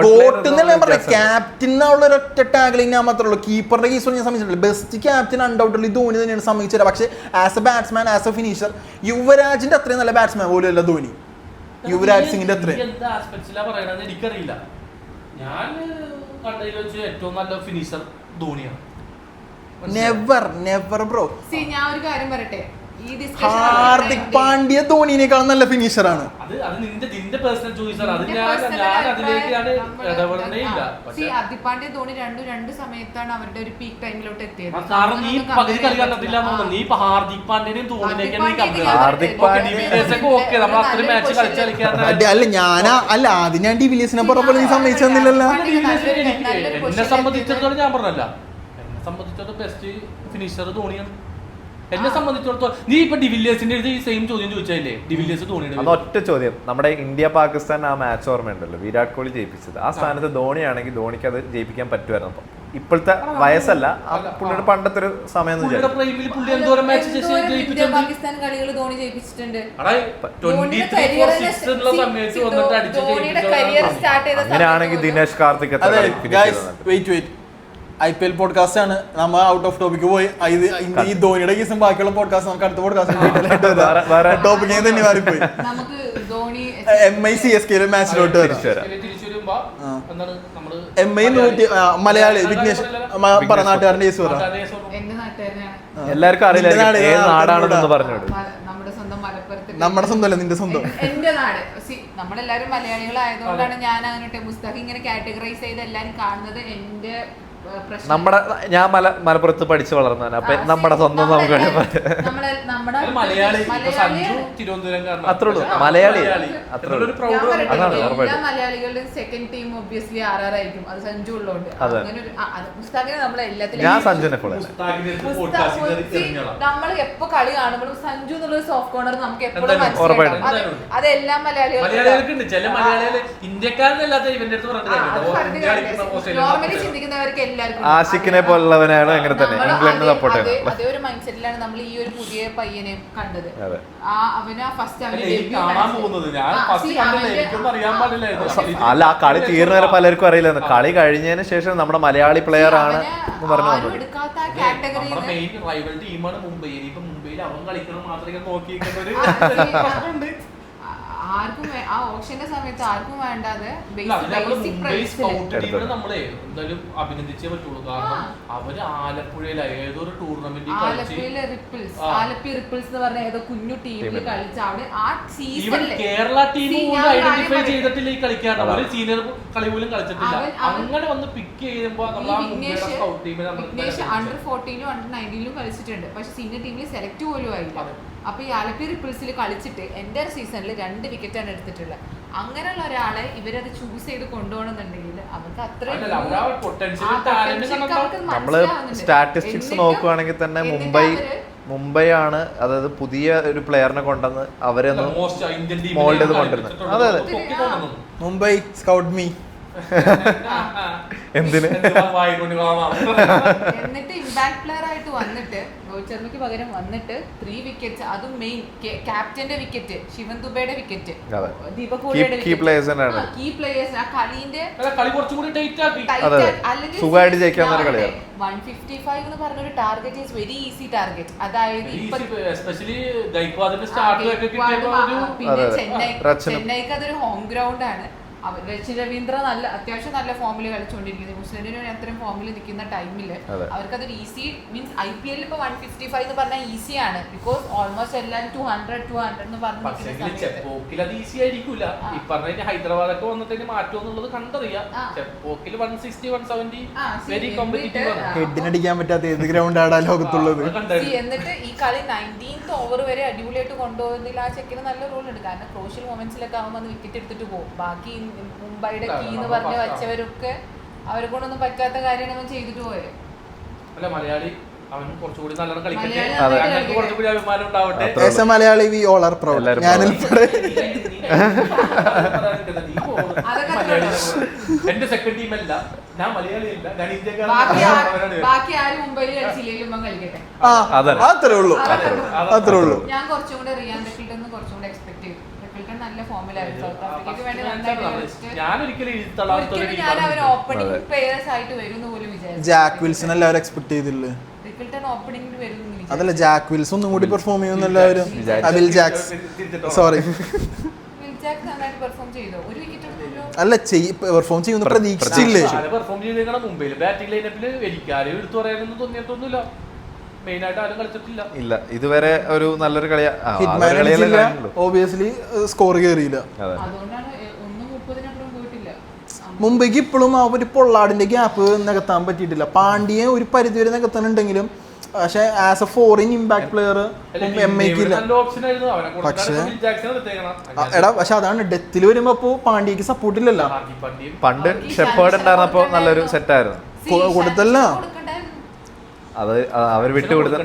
ഗോട്ട് എന്നല്ല പറയാം. ക്യാപ്റ്റൻ എന്നുള്ള ഒരൊറ്റ ടാഗ്ലിംഗ് ഞാൻ മാത്രമേ ഉള്ളൂ. കീപ്പറിന്റെ കേസ് ഞാൻ സമ്മതിച്ചിട്ടില്ല. ബെസ്റ്റ് ക്യാപ്റ്റൻ അൺഡൗട്ടഡ്ലി ധോണി തന്നെയാണ് സമ്മതിച്ചു തരാം. പക്ഷേ as a batsman, as a finisher യുവരാജിന്റെ അത്രയും നല്ല ബാറ്റ്സ്മാൻ പോലും അല്ല ധോണി. യുവരാജ് സിംഗിന്റെ അത്രയും എനിക്കറിയില്ല. ഞാൻ കണ്ടതിൽ വെച്ച് ഏറ്റവും നല്ല ഫിനിഷർ ധോണിയാണ്. Never bro. ഞാൻ ഒരു കാര്യം പറയട്ടെ, ഹാർദിക് പാണ്ഡ്യ ധോണിനേക്കാൾ നല്ല ഫിനിഷറാണ്. ഹാർദിക് പാണ്ഡ്യ ധോണി രണ്ട് സമയത്താണ് അവരുടെ ഒരു പീക്ക് ടൈമിലോട്ട് എത്തിയത്. അല്ല ആദ്യം ഞാൻ ഡിവിലിയേഴ്സിനെ പറഞ്ഞ പോലെ നീ സമ്മതിച്ചു തന്നില്ലല്ലോ. എന്നെ സംബന്ധിച്ചിടത്തോളം ഞാൻ പറഞ്ഞല്ല, എന്നെ സംബന്ധിച്ചിടത്തോളം ബെസ്റ്റ് ഫിനിഷർ ധോണിയാണ്. എന്നെ സംബന്ധിച്ചിടത്തോളം നീ ഇപ്പൊ ഡിവില്ലിയേഴ്സിന്റെ ഈ സെയിം ചോദ്യം ചോദിച്ചാലേ ഡിവില്ലിയേഴ്സ് ധോണിയുടെ ഒറ്റ ചോദ്യം. നമ്മുടെ ഇന്ത്യ പാകിസ്ഥാൻ ആ മാച്ച് ഓർമ്മയുണ്ടല്ലോ, വിരാട് കോഹ്ലി ജയിപ്പിച്ചത്. ആ സ്ഥാനത്ത് ധോണിയാണെങ്കിൽ ധോണിക്ക് അത് ജയിപ്പിക്കാൻ പറ്റുമായിരുന്നു. അപ്പം ഇപ്പോഴത്തെ വയസ്സല്ല, പുള്ളിയുടെ പണ്ടത്തെ ഒരു സമയം പാകിസ്ഥാൻ കളികൾ ധോണി ജയിപ്പിച്ചിട്ടുണ്ട്. അങ്ങനെയാണെങ്കിൽ ദിനേശ് കാർത്തിക് IPL പോഡ്കാസ്റ്റ് ആണ്. നമ്മൾ ഔട്ട് ഓഫ് ടോപ്പിക്ക് പോയി. ഈ ധോണിയുടെ കേസും ബാക്കിയുള്ള പോഡ്കാസ്റ്റ് നമുക്ക് അടുത്ത പോഡ്കാസ്റ്റ് ടോപ്പിക്ക് തന്നെ മാറിപ്പോയി. നമുക്ക് ധോണി MI CSK മാച്ചിലോട്ട് വരാം. തിരിച്ചു വരുമ്പോ എന്താണ് നമ്മള് MI മലയാളി വിഘ്നേഷ് നാട്ടുകാരന്റെ കേസ് പറ. എന്റെ നാട്ടുകാരനാണ്. എല്ലാവർക്കും അറിയില്ല ഏത് നാടാണെന്ന് പറഞ്ഞോട്. നമ്മുടെ സ്വന്തം മലപ്പുറത്ത്. നമ്മുടെ സ്വന്തമല്ല, നിന്റെ സ്വന്തം. എന്റെ നാട്. നമ്മളെല്ലാരും മലയാളികളായതുകൊണ്ടാണ് ഞാൻ അങ്ങനെ മുസ്താഖ് ഇങ്ങനെ കാറ്റഗറൈസ് ചെയ്ത് എല്ലാരും കാണുന്നത്. എന്റെ നമ്മുടെ ഞാൻ മലപ്പുറത്ത് പഠിച്ചു വളർന്നതാണ്. അപ്പൊ നമ്മുടെ സ്വന്തം നമുക്ക് അത്രേ ഉള്ളൂ. മലയാളി അത്രേ ഉള്ളൂ. എല്ലാ മലയാളികളുടെയും സെക്കൻഡ് ടീം ഒബ്വിയസ്ലി RR ആയിരിക്കും. അത് സഞ്ജു ഉള്ളതുകൊണ്ട് അങ്ങനെ മുസ്താഖിനെ നമ്മളെ എല്ലാത്തിലും ഞാൻ സഞ്ജുനെ നമ്മൾ എപ്പോ കളി കാണുമ്പോഴും സഞ്ജു എന്നുള്ളൊരു സോഫ്റ്റ് കോർണർ നമുക്ക് എപ്പോഴും മനസ്സിലാവും. അത് എല്ലാ മലയാളികൾക്കും നോർമലി ചിന്തിക്കുന്നവർക്ക് എല്ലാവർക്കും ആഷിഖിനെ പോലുള്ളവനാണ് അങ്ങനെ തന്നെ ഇംഗ്ലണ്ട് സപ്പോർട്ട് ചെയ്യുന്നത്. അതേ ഒരു മൈൻഡ് സെറ്റിലാണ് നമ്മൾ ഈ ഒരു പുതിയ പയ്യനെ കണ്ടത്. അവന് ഫസ്റ്റ് അല്ല, ആ കളി തീർന്ന വരെ പലർക്കും അറിയില്ലായിരുന്നു. കളി കഴിഞ്ഞതിന് ശേഷം നമ്മുടെ മലയാളി പ്ലെയർ ആണ് എന്ന് പറഞ്ഞു മുംബൈയിൽ അവൻ കളിക്കണം മാത്രമേ നോക്കി ആർക്കും ആ ഓപ്ഷന്റെ സമയത്ത് ആർക്കും വേണ്ടാതെ നമ്മളെ എന്തായാലും അഭിനന്ദിച്ചേ പറ്റുള്ളൂ. കാരണം അവര് ആലപ്പുഴയിലെ ഏതൊരു ടൂർണമെന്റിൽ ആലപ്പി റിപ്പിൾസ് എന്ന് പറഞ്ഞ ഏതോ കുഞ്ഞു ടീമിൽ കളിച്ച അവിടെ ആ സീസണിൽ കേരള ടീം പോലും ഐഡന്റിഫൈ ചെയ്തിട്ടില്ല ഈ കളിക്കാരൻ. ഒരു സീനിയർ കളി പോലും കളിച്ചിട്ടില്ല. അങ്ങനെ വന്ന് പിക്ക് ചെയ്യുമ്പോ വിഘ്നേഷ് അണ്ടർ 14ലും അണ്ടർ 19ലും കളിച്ചിട്ടുണ്ട്. പക്ഷെ സീനിയർ ടീമിൽ സെലക്ട് പോലും ആയില്ല. അപ്പൊ ഈ ആലപ്പി റിപ്പിൾസിൽ കളിച്ചിട്ട് എൻ്റെ സീസണിൽ 2 വിക്കറ്റാണ് എടുത്തിട്ടുള്ളത്. അങ്ങനെയുള്ള ഒരാളെ ഇവരത് ചൂസ് ചെയ്ത് കൊണ്ടുപോകണമെന്നുണ്ടെങ്കിൽ അവർക്ക് അത്രയും നമ്മള് സ്റ്റാറ്റിസ്റ്റിക്സ് നോക്കുവാണെങ്കിൽ തന്നെ മുംബൈ ആണ്, അതായത് പുതിയ ഒരു പ്ലെയറിനെ കൊണ്ടുവന്ന് അവരൊന്ന് മോൾഡ് ചെയ്ത് കൊണ്ടുവരുന്നത്. അതെ അതെ, മുംബൈ സ്കൗട്ട് മീ. എന്തിന്? എന്നിട്ട് ഇമ്പാക്ട് പ്ലെയർ ആയിട്ട് വന്നിട്ട് രോഹിത് ശർമ്മയ്ക്ക് പകരം വന്നിട്ട് 3 വിക്കറ്റ്സ്, അതും മെയിൻ ക്യാപ്റ്റന്റെ വിക്കറ്റ്, ശിവൻ ദുബൈയുടെ വിക്കറ്റ്, ദീപക് ഹൂഡയുടെ കീ പ്ലേയേഴ്സ് ആ കളീന്റെ സുഖമായിട്ട് ജയിക്കാവുന്ന ഒരു കളിയാണ്. 155 എന്ന് പറഞ്ഞൊരു target is very easy target. അതായത് പിന്നെ ചെന്നൈക്ക് അതൊരു ഹോം ഗ്രൗണ്ട് ആണ്. രച്ചിൻ രവീന്ദ്ര അത്യാവശ്യം നല്ല ഫോമിൽ കളിച്ചുകൊണ്ടിരിക്കുന്നത്. ന്യൂസിലൻഡിന് അത്രയും ഫോമിൽ നിൽക്കുന്ന ടൈമില് അവർക്കതൊരു ഈസി മീൻസ് IPL ഇപ്പൊ 155 എന്ന് പറഞ്ഞാൽ ഈസിയാണ്. ബിക്കോസ് ഓൾമോസ്റ്റ് എല്ലാവരും 200 എന്ന് പറഞ്ഞു. ഈസി ആയിരിക്കില്ല. ഈ പറഞ്ഞ ഹൈദരാബാദൊക്കെ വന്നിട്ട് മാറ്റം എന്നുള്ളത് കണ്ടറിയാം. ചെപ്പോക്കിൽ 160 170 വെരി കോമ്പറ്റീറ്റീവ് ആണ്. ഹെഡിനടിക്കാൻ പറ്റാത്ത ഏത് ഗ്രൗണ്ടാണ് ലോകത്തുള്ളത്. എന്നിട്ട് ഈ കളി 19th ഓവർ വരെ അടിപൊളിയായിട്ട് കൊണ്ടുപോകുന്നതിൽ ആ ചെക്കിന് നല്ല റോൾ ഉണ്ട്. കാരണം ക്രൂഷ്യൽ മൊമെന്റ്സിലൊക്കെ ആവുമ്പോൾ വിക്കറ്റ് എടുത്തിട്ട് പോകും. ബാക്കി മുംബൈയുടെ കീ എന്ന് പറഞ്ഞ് വെച്ചവരൊക്കെ അവരെ കൊണ്ടൊന്നും പറ്റാത്ത കാര്യമാണ് അവൻ ചെയ്തിട്ട് പോയത്. അല്ല മലയാളി അവൻ കുറച്ചുകൂടി നല്ലോണം കളിക്കട്ടെ, കുറച്ചുകൂടി അഭിമാനം ഉണ്ടാവട്ടെ. Malayali we all are proud. ഞാനുൾപ്പെടെ എന്റെ സെക്കൻഡ് ടീം അല്ല, ഞാൻ മലയാളിയല്ല, ഞാൻ ബാക്കി ആരും മുംബൈയിൽ കളിച്ചില്ലെങ്കിലും കളിക്കട്ടെ. അത്രേ ഉള്ളൂ. ഞാൻ കുറച്ചും കൂടെ റിയാൻ റിക്കിൾട്ടൺ കുറച്ചും കൂടെ എക്സ്പെക്ട് ചെയ്തു. നല്ല ഫോമിലായിരുന്നു. സൗത്ത് ആഫ്രിക്കയ്ക്ക് വേണ്ടി ഞാൻ അവർ ഓപ്പണിംഗ് പ്ലേയേഴ്സ് ആയിട്ട് വരുമെന്ന് പോലും വിചാരിച്ചു. ജാക്ക് വിൽസൺ എല്ലാവരും എക്സ്പെക്ട് ചെയ്തില്ലേ? റിക്കിൾട്ടൺ ഓപ്പണിംഗിൽ വരുമെന്ന് വിചാരിച്ചു. അതല്ല, ജാക്ക് വിൽസൺ ഒന്നും കൂടി പെർഫോം ചെയ്യുമെന്ന് എല്ലാവരും. Will Jacks sorry Will Jack നന്നായിട്ട് പെർഫോം ചെയ്തോ? ഒരു വിക്കറ്റ് എടുത്തല്ലോ. അല്ല, പെർഫോം ചെയ്യുമെന്ന് പ്രതീക്ഷിച്ചില്ലേ? പെർഫോം ചെയ്തേക്കണം. മുംബൈയിൽ ബാറ്റിംഗ് ലൈനപ്പിൽ എനിക്കാരും എടുത്തു പറയാനൊന്നും തോന്നിയിട്ടൊന്നുമില്ല. മെയിനായിട്ട് ആരും കളിച്ചിട്ടില്ല. ഇല്ല, ഇതുവരെ ഒരു നല്ലൊരു കളിയാ. ഒബിയസ്ലി സ്കോർ കയറിയില്ല. അതുകൊണ്ടാണ് 1:30 പോയിട്ടില്ല. മുംബൈക്ക് ഇപ്പോഴും ആ ഒരു പൊള്ളാടിന്റെ ഗ്യാപ്പ് നികത്താൻ പറ്റിയിട്ടില്ല. പാണ്ഡ്യയെ ഒരു പരിധി വരെ നികത്താനുണ്ടെങ്കിലും പക്ഷെ as a foreign impact player MIക്കില്ല. പക്ഷെ അതാണ് ഡെത്തിൽ വരുമ്പോ പാണ്ഡ്യക്ക് സപ്പോർട്ട് ഇല്ലല്ലോ. പണ്ട് ഷെപ്പേർഡ് ഉണ്ടായിരുന്നപ്പോ നല്ലൊരു സെറ്റായിരുന്നു. കൊടുത്തല്ല, അത് അവർ വിട്ടുകൊടുത്ത.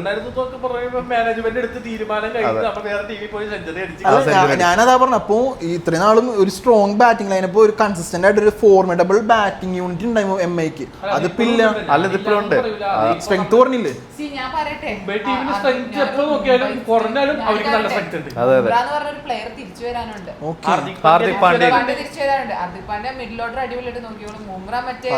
ഞാനതാ പറഞ്ഞ. അപ്പോ ഇത്രയും നാളും ഒരു സ്ട്രോങ് ബാറ്റിംഗ് ലൈനപ്പോ ഒരു കൺസിസ്റ്റന്റ് ആയിട്ട് ഒരു ഫോർമിഡബിൾ ബാറ്റിംഗ് യൂണിറ്റ് ഉണ്ടായിരുന്നു MIക്ക്. അതിപ്പോ ഇല്ല. അല്ല, ഇതിപ്പോഴും ഉണ്ട്. സ്ട്രെങ്ത് പറഞ്ഞില്ലേ? ഞാൻ പറയട്ടെ, പ്ലെയർ തിരിച്ചു വരാനുണ്ട്. ഹാർദിക് പാണ്ഡ്യ തിരിച്ചു വരാനുണ്ട്. ഹാർദിക് പാണ്ഡ്യ മിഡിൽ ഓർഡർ അടിപൊളിയായിട്ട് നോക്കിയോളൂ. മുംബ്ര മറ്റേ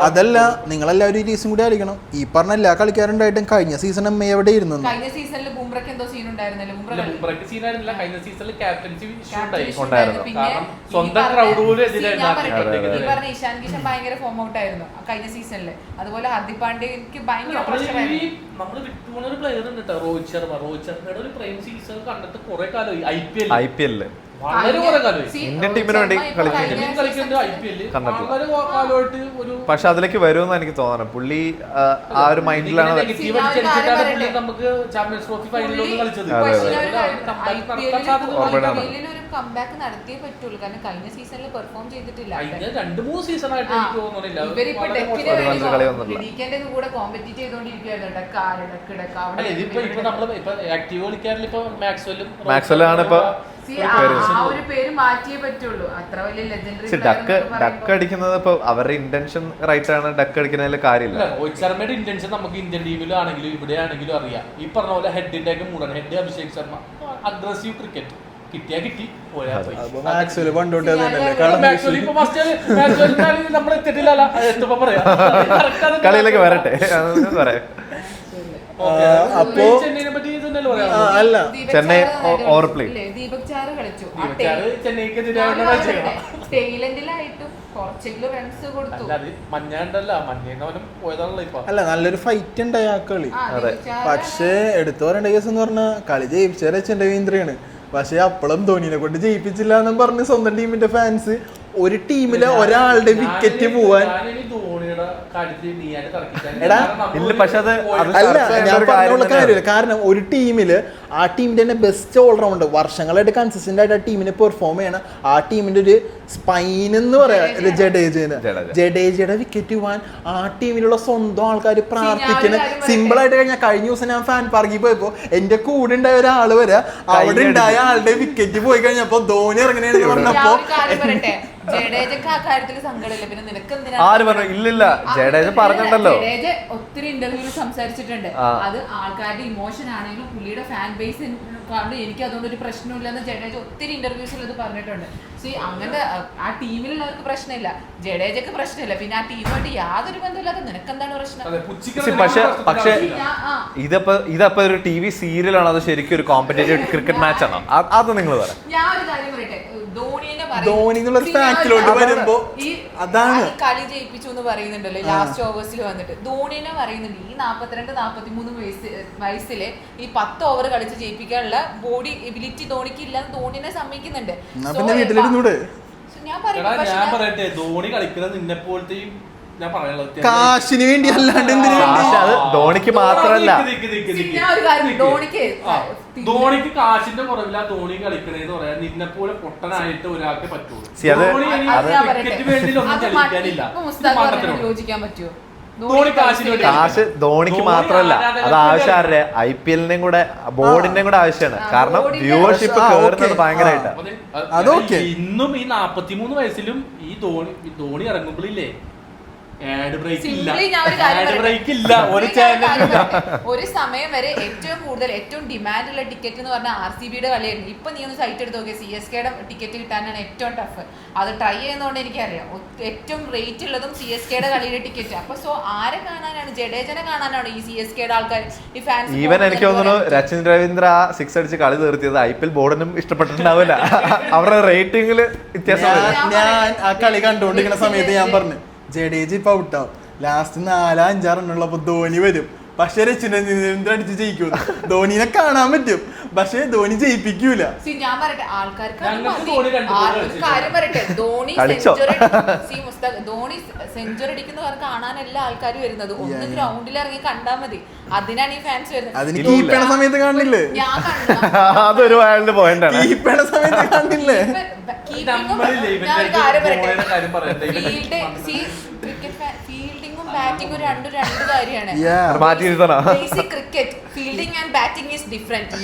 അതല്ല, നിങ്ങളെല്ലാവരും ഈ രീസും കൂടി ആയിരിക്കണം. ഈ പറഞ്ഞ എല്ലാ കളിക്കാരുണ്ടായിട്ടും കഴിഞ്ഞ സീസൺ എവിടെ ഇരുന്നു? കഴിഞ്ഞ സീസണിൽ ബുംറയ്ക്ക് എന്തോ സീൻ ഉണ്ടായിരുന്നല്ലോ. ബുംറയ്ക്ക് സീൻ ആയിരുന്നില്ല, കഴിഞ്ഞ സീസണിൽ ക്യാപ്റ്റൻസി ഉണ്ടായിരുന്നു. സ്വന്തം ക്രൗഡ് പോലും ഈ പറഞ്ഞ ഇഷാൻ കിഷൻ ഭയങ്കര ഫോം ഔട്ട് ആയിരുന്നു കഴിഞ്ഞ സീസണില്. അതുപോലെ ഹാർദിക് പാണ്ഡ്യക്ക് ഭയങ്കര നമ്മള് വിട്ടുപോകുന്ന ഒരു പ്ലെയർ ഉണ്ട് കേട്ടോ, രോഹിത് ശർമ്മയുടെ ഒരു പ്രൈം സീസൺ കണ്ടിട്ട് കുറെ കാലമായി IPL വളരെ കുറെ കാലമായി ഇന്ത്യൻ ടീമിന് വേണ്ടി കളിക്കുന്നുണ്ട് IPL വളരെ കാലമായിട്ട് ഒരു. പക്ഷെ അതിലേക്ക് വരുമെന്ന് എനിക്ക് തോന്നണം. പുള്ളി ആ ഒരു മൈൻഡിലാണ് നമുക്ക് ചാമ്പ്യൻസ് ട്രോഫി ഫൈനലിലൊന്നും കളിച്ചത്. കംബാക്ക് നടത്തിയേ പറ്റുള്ളൂ, കാരണം കഴിഞ്ഞ സീസണിൽ പെർഫോം ചെയ്തിട്ടില്ല. 2-3 സീസൺ ആയിട്ട് എനിക്ക് തോന്നുന്നില്ല. ഇവരിപ്പോ ഡെക്കിന്റെ കൂടെ കോമ്പറ്റീറ്റ് ചെയ്തോണ്ടിരിക്കുകയായിരുന്നു. ആക്റ്റീവ് കളിക്കാരിൽ ഇപ്പൊ മാക്സ്വെല്ലാണ് ഇപ്പൊ ആ ഒരു പേര് മാറ്റിയേ പറ്റുള്ളൂ. അത്ര വലിയ ലെജൻഡറി ഡക്ക് അടിക്കുന്നത് ഇപ്പൊ അവരുടെ ഇന്റൻഷൻ റൈറ്റ് ആണ്. ഡക്ക് അടിക്കുന്നതിൽ കാര്യമില്ല. രോഹിത് ശർമ്മയുടെ ഇന്റൻഷൻ നമുക്ക് ഇന്ത്യൻ ടീമിലാണെങ്കിലും ഇവിടെ ആണെങ്കിലും അറിയാം. ഈ പറഞ്ഞ പോലെ ഹെഡിന്റെ ഒക്കെ മൂടാണ്. Head Abhishek Sharma aggressive cricket കിട്ടിയാ കിട്ടി, പോയാ പോയി. കളിയിലേക്ക് വരട്ടെ പറയാം. അപ്പോ അല്ല ചെന്നൈ ഓവർ പ്ലേ ദീപക് ചാറ് കളിച്ചു. ചെന്നൈക്ക് അല്ല നല്ലൊരു ഫൈറ്റ് ഉണ്ടായി ആ കളി. പക്ഷേ എടുത്തു പറയേണ്ട കേസ് എന്ന് പറഞ്ഞാൽ കളി ജയിപ്പിച്ച രവീന്ദ്രയാണ്. പക്ഷെ അപ്പോഴും ധോണിനെ കൊണ്ട് ജയിപ്പിച്ചില്ല എന്നും പറഞ്ഞ് സ്വന്തം ടീമിന്റെ ഫാൻസ് ഒരു ടീമിലെ ഒരാളുടെ വിക്കറ്റ് പോവാൻ കാര്യമില്ല. കാരണം ഒരു ടീമില് ആ ടീമിന്റെ തന്നെ ബെസ്റ്റ് ഓൾറൗണ്ടർ വർഷങ്ങളായിട്ട് കൺസിസ്റ്റന്റ് ആയിട്ട് ആ ടീമിനെ പെർഫോം ചെയ്യണം. ആ ടീമിന്റെ ഒരു സ്പൈൻ എന്ന് പറയാം ജഡേജയുടെ വിക്കറ്റ് പോവാൻ ആ ടീമിലുള്ള സ്വന്തം ആൾക്കാർ പ്രാർത്ഥിക്കണം. സിമ്പിൾ ആയിട്ട് കഴിഞ്ഞ ദിവസം ഞാൻ ഫാൻ പാർക്കിൽ പോയപ്പോ എന്റെ കൂടെ ഉണ്ടായ ഒരാള് വരെ അവിടെ ഉണ്ടായ ആളുടെ വിക്കറ്റ് പോയി കഴിഞ്ഞപ്പോ ധോണി ഇറങ്ങണെന്ന് പറഞ്ഞപ്പോ ആര് പറഞ്ഞു? ഇല്ലില്ല, ജഡേജ പറഞ്ഞിട്ടുണ്ടല്ലോ. ജഡേജ ഒത്തിരി ഇന്റർവ്യൂവിൽ സംസാരിച്ചിട്ടുണ്ട്. അത് ആൾക്കാരുടെ ഇമോഷൻ ആണെങ്കിലും പുള്ളിയുടെ ഫാൻ ബേസ് കാരണം എനിക്ക് അതുകൊണ്ട് ഒരു പ്രശ്നമില്ലെന്ന് ജഡേജ ഒത്തിരി ഇന്റർവ്യൂസിൽ അത് പറഞ്ഞിട്ടുണ്ട്. അങ്ങനെ ആ ടീമിലുള്ളവർക്ക് പ്രശ്നമില്ല, ജഡേജക്ക് പ്രശ്നമില്ല, പിന്നെ ആ ടീമുമായിട്ട് യാതൊരു ബന്ധമില്ലാത്ത നിനക്കെന്താണ് പ്രശ്നം? പക്ഷേ ഇതപ്പോ ഒരു TV സീരിയലാണോ അത് ശരിക്കും ഒരു കോമ്പറ്റേറ്റീവ് ക്രിക്കറ്റ് മാച്ച് ആണോ? അത് നിങ്ങൾ പറയാം. ഞാൻ ഒരു കാര്യം പറയട്ടെ, ധോണി വരുമ്പോ അതാണ് കളി ജയിപ്പിച്ചു എന്ന് പറയുന്നുണ്ടല്ലോ ലാസ്റ്റ് ഓവേഴ്സിൽ വന്നിട്ട്. ധോണിനെ പറയുന്നുണ്ട് ഈ 42-43 വയസ്സില് ഈ 10 ഓവർ കളിച്ച് ജയിപ്പിക്കാനുള്ള ബോഡി എബിലിറ്റി ധോണിക്ക് ഇല്ലാന്ന് ധോണിനെ സമ്മതിക്കുന്നുണ്ട്. ഞാൻ പറയട്ടെ, ധോണി കളിക്കുന്നത് നിന്നെ പോലത്തെയും കാശിന് വേണ്ടി അല്ലാണ്ട് ധോണിക്ക് മാത്രല്ല, ധോണിക്ക് കാശിന്റെ കുറവില്ല. ധോണി കളിക്കണേന്ന് പറയാൻ നിന്നെ പോലെ പൊട്ടനായിട്ട് ഒരാൾക്ക് പറ്റുള്ളൂ. യോജിക്കാൻ പറ്റുമോ? കാശ് ധോണിക്ക് മാത്രല്ല, അത് ആവശ്യമാരുടെ IPL-ന്റെയും കൂടെ ബോർഡിന്റെയും കൂടെ ആവശ്യമാണ്. കാരണം വ്യൂവർഷിപ്പ് കേറുന്നത് ഭയങ്കരമായിട്ട്. ഇന്നും ഈ 43 വയസ്സിലും ഈ ധോണി ഇറങ്ങുമ്പോഴില്ലേ ഒരു സമയം വരെ ഏറ്റവും കൂടുതൽ ഏറ്റവും ഡിമാൻഡ് ഉള്ള ടിക്കറ്റ് എന്ന് പറഞ്ഞാൽ RCB-യുടെ കളിയായിരുന്നു. ഇപ്പൊ നീ ഒന്ന് സൈറ്റ് എടുത്ത് നോക്കിയാൽ CSK-യുടെ ടിക്കറ്റ് കിട്ടാനാണ് ഏറ്റവും ടഫ്. അത് ട്രൈ ചെയ്യുന്നതുകൊണ്ട് എനിക്കറിയാം ഏറ്റവും റേറ്റ് ഉള്ളതും CSK-യുടെ കളിയുടെ ടിക്കറ്റ്. അപ്പൊ ആരെ കാണാനാണ്? ജഡേജനെ കാണാനാണ് ഈ CSK-യുടെ ആൾക്കാർ, ഈ ഫാൻസ്. ഈവൻ എനിക്ക് തോന്നുന്നു രച്ചിൻ രവീന്ദ്ര 6 അടിച്ച് കളി തീർത്തിയത് IPL ബോർഡിനും ഇഷ്ടപ്പെട്ടിട്ടുണ്ടാവില്ല. അവരുടെ റേറ്റിംഗില് വ്യത്യാസം. ഞാൻ ആ കളി കണ്ടുകൊണ്ടിരിക്കുന്ന സമയത്ത് ഞാൻ പറഞ്ഞു ജഡേജ ഇപ്പൊ ഔട്ടാവും, ലാസ്റ്റ് 4-5 റണ്ണുള്ളപ്പോ ധോണി വരും. പക്ഷെ രച്ചിന്ദ്ര അടിച്ച് ജയിക്കും. ധോണിനെ കാണാൻ പറ്റും, പക്ഷെ ധോണി ജയിപ്പിക്കൂല. ഞാൻ പറയട്ടെ, ആൾക്കാർക്ക് കാര്യം പറയട്ടെ, ധോണി സെഞ്ചുറി അടിക്കുന്നവർ കാണാനല്ല ആൾക്കാർ വരുന്നത്. ഒന്ന് ഗ്രൗണ്ടിൽ ഇറങ്ങി കണ്ടാൽ മതി, അതിനാണ് ഈ ഫാൻസ് വരുന്നത്. അതിന് കീപ്പേണ സമയത്ത് കാണില്ലേ? ഞാൻ അതൊരു വൈൽഡ് പോയിന്റ് ആണ്. കീപ്പേണ സമയത്ത് കാണില്ലേ? ഫീൽഡിങ്ങും ബാറ്റിംഗും രണ്ട് കാര്യമാണ്. Basic cricket fielding and batting is different.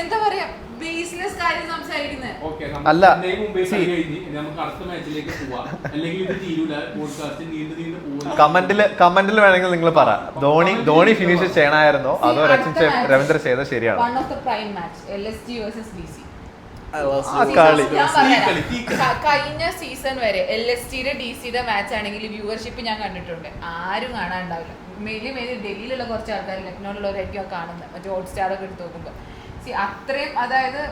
എന്താ പറയാ, ബേസ്ലെസ് കാര്യം സംസാരിക്കുന്നത് അല്ല. കമന്റിൽ വേണമെങ്കിൽ നിങ്ങൾ പറ, ധോണി ഫിനിഷ് ചെയ്യണമായിരുന്നോ അതോ രവീന്ദ്ര ചെയ്ത ശരിയാണ്? One of the prime match LSG versus DC. കളി കഴിഞ്ഞ സീസൺ വരെ LSTയുടെ DC-യുടെ മാച്ച് ആണെങ്കിൽ വ്യൂവർഷിപ്പ് ഞാൻ കണ്ടിട്ടുണ്ട്, ആരും കാണാനുണ്ടാവില്ല. മെയിലി ഡൽഹിയിലുള്ള കുറച്ച് ആൾക്കാർ, ലക്നൌലുള്ളവരായിരിക്കും കാണുന്നത്, മറ്റേ ഹോട്ട്സ്റ്റാർ ഒക്കെ എടുത്ത് നോക്കുമ്പോൾ. അത്രയും, അതായത്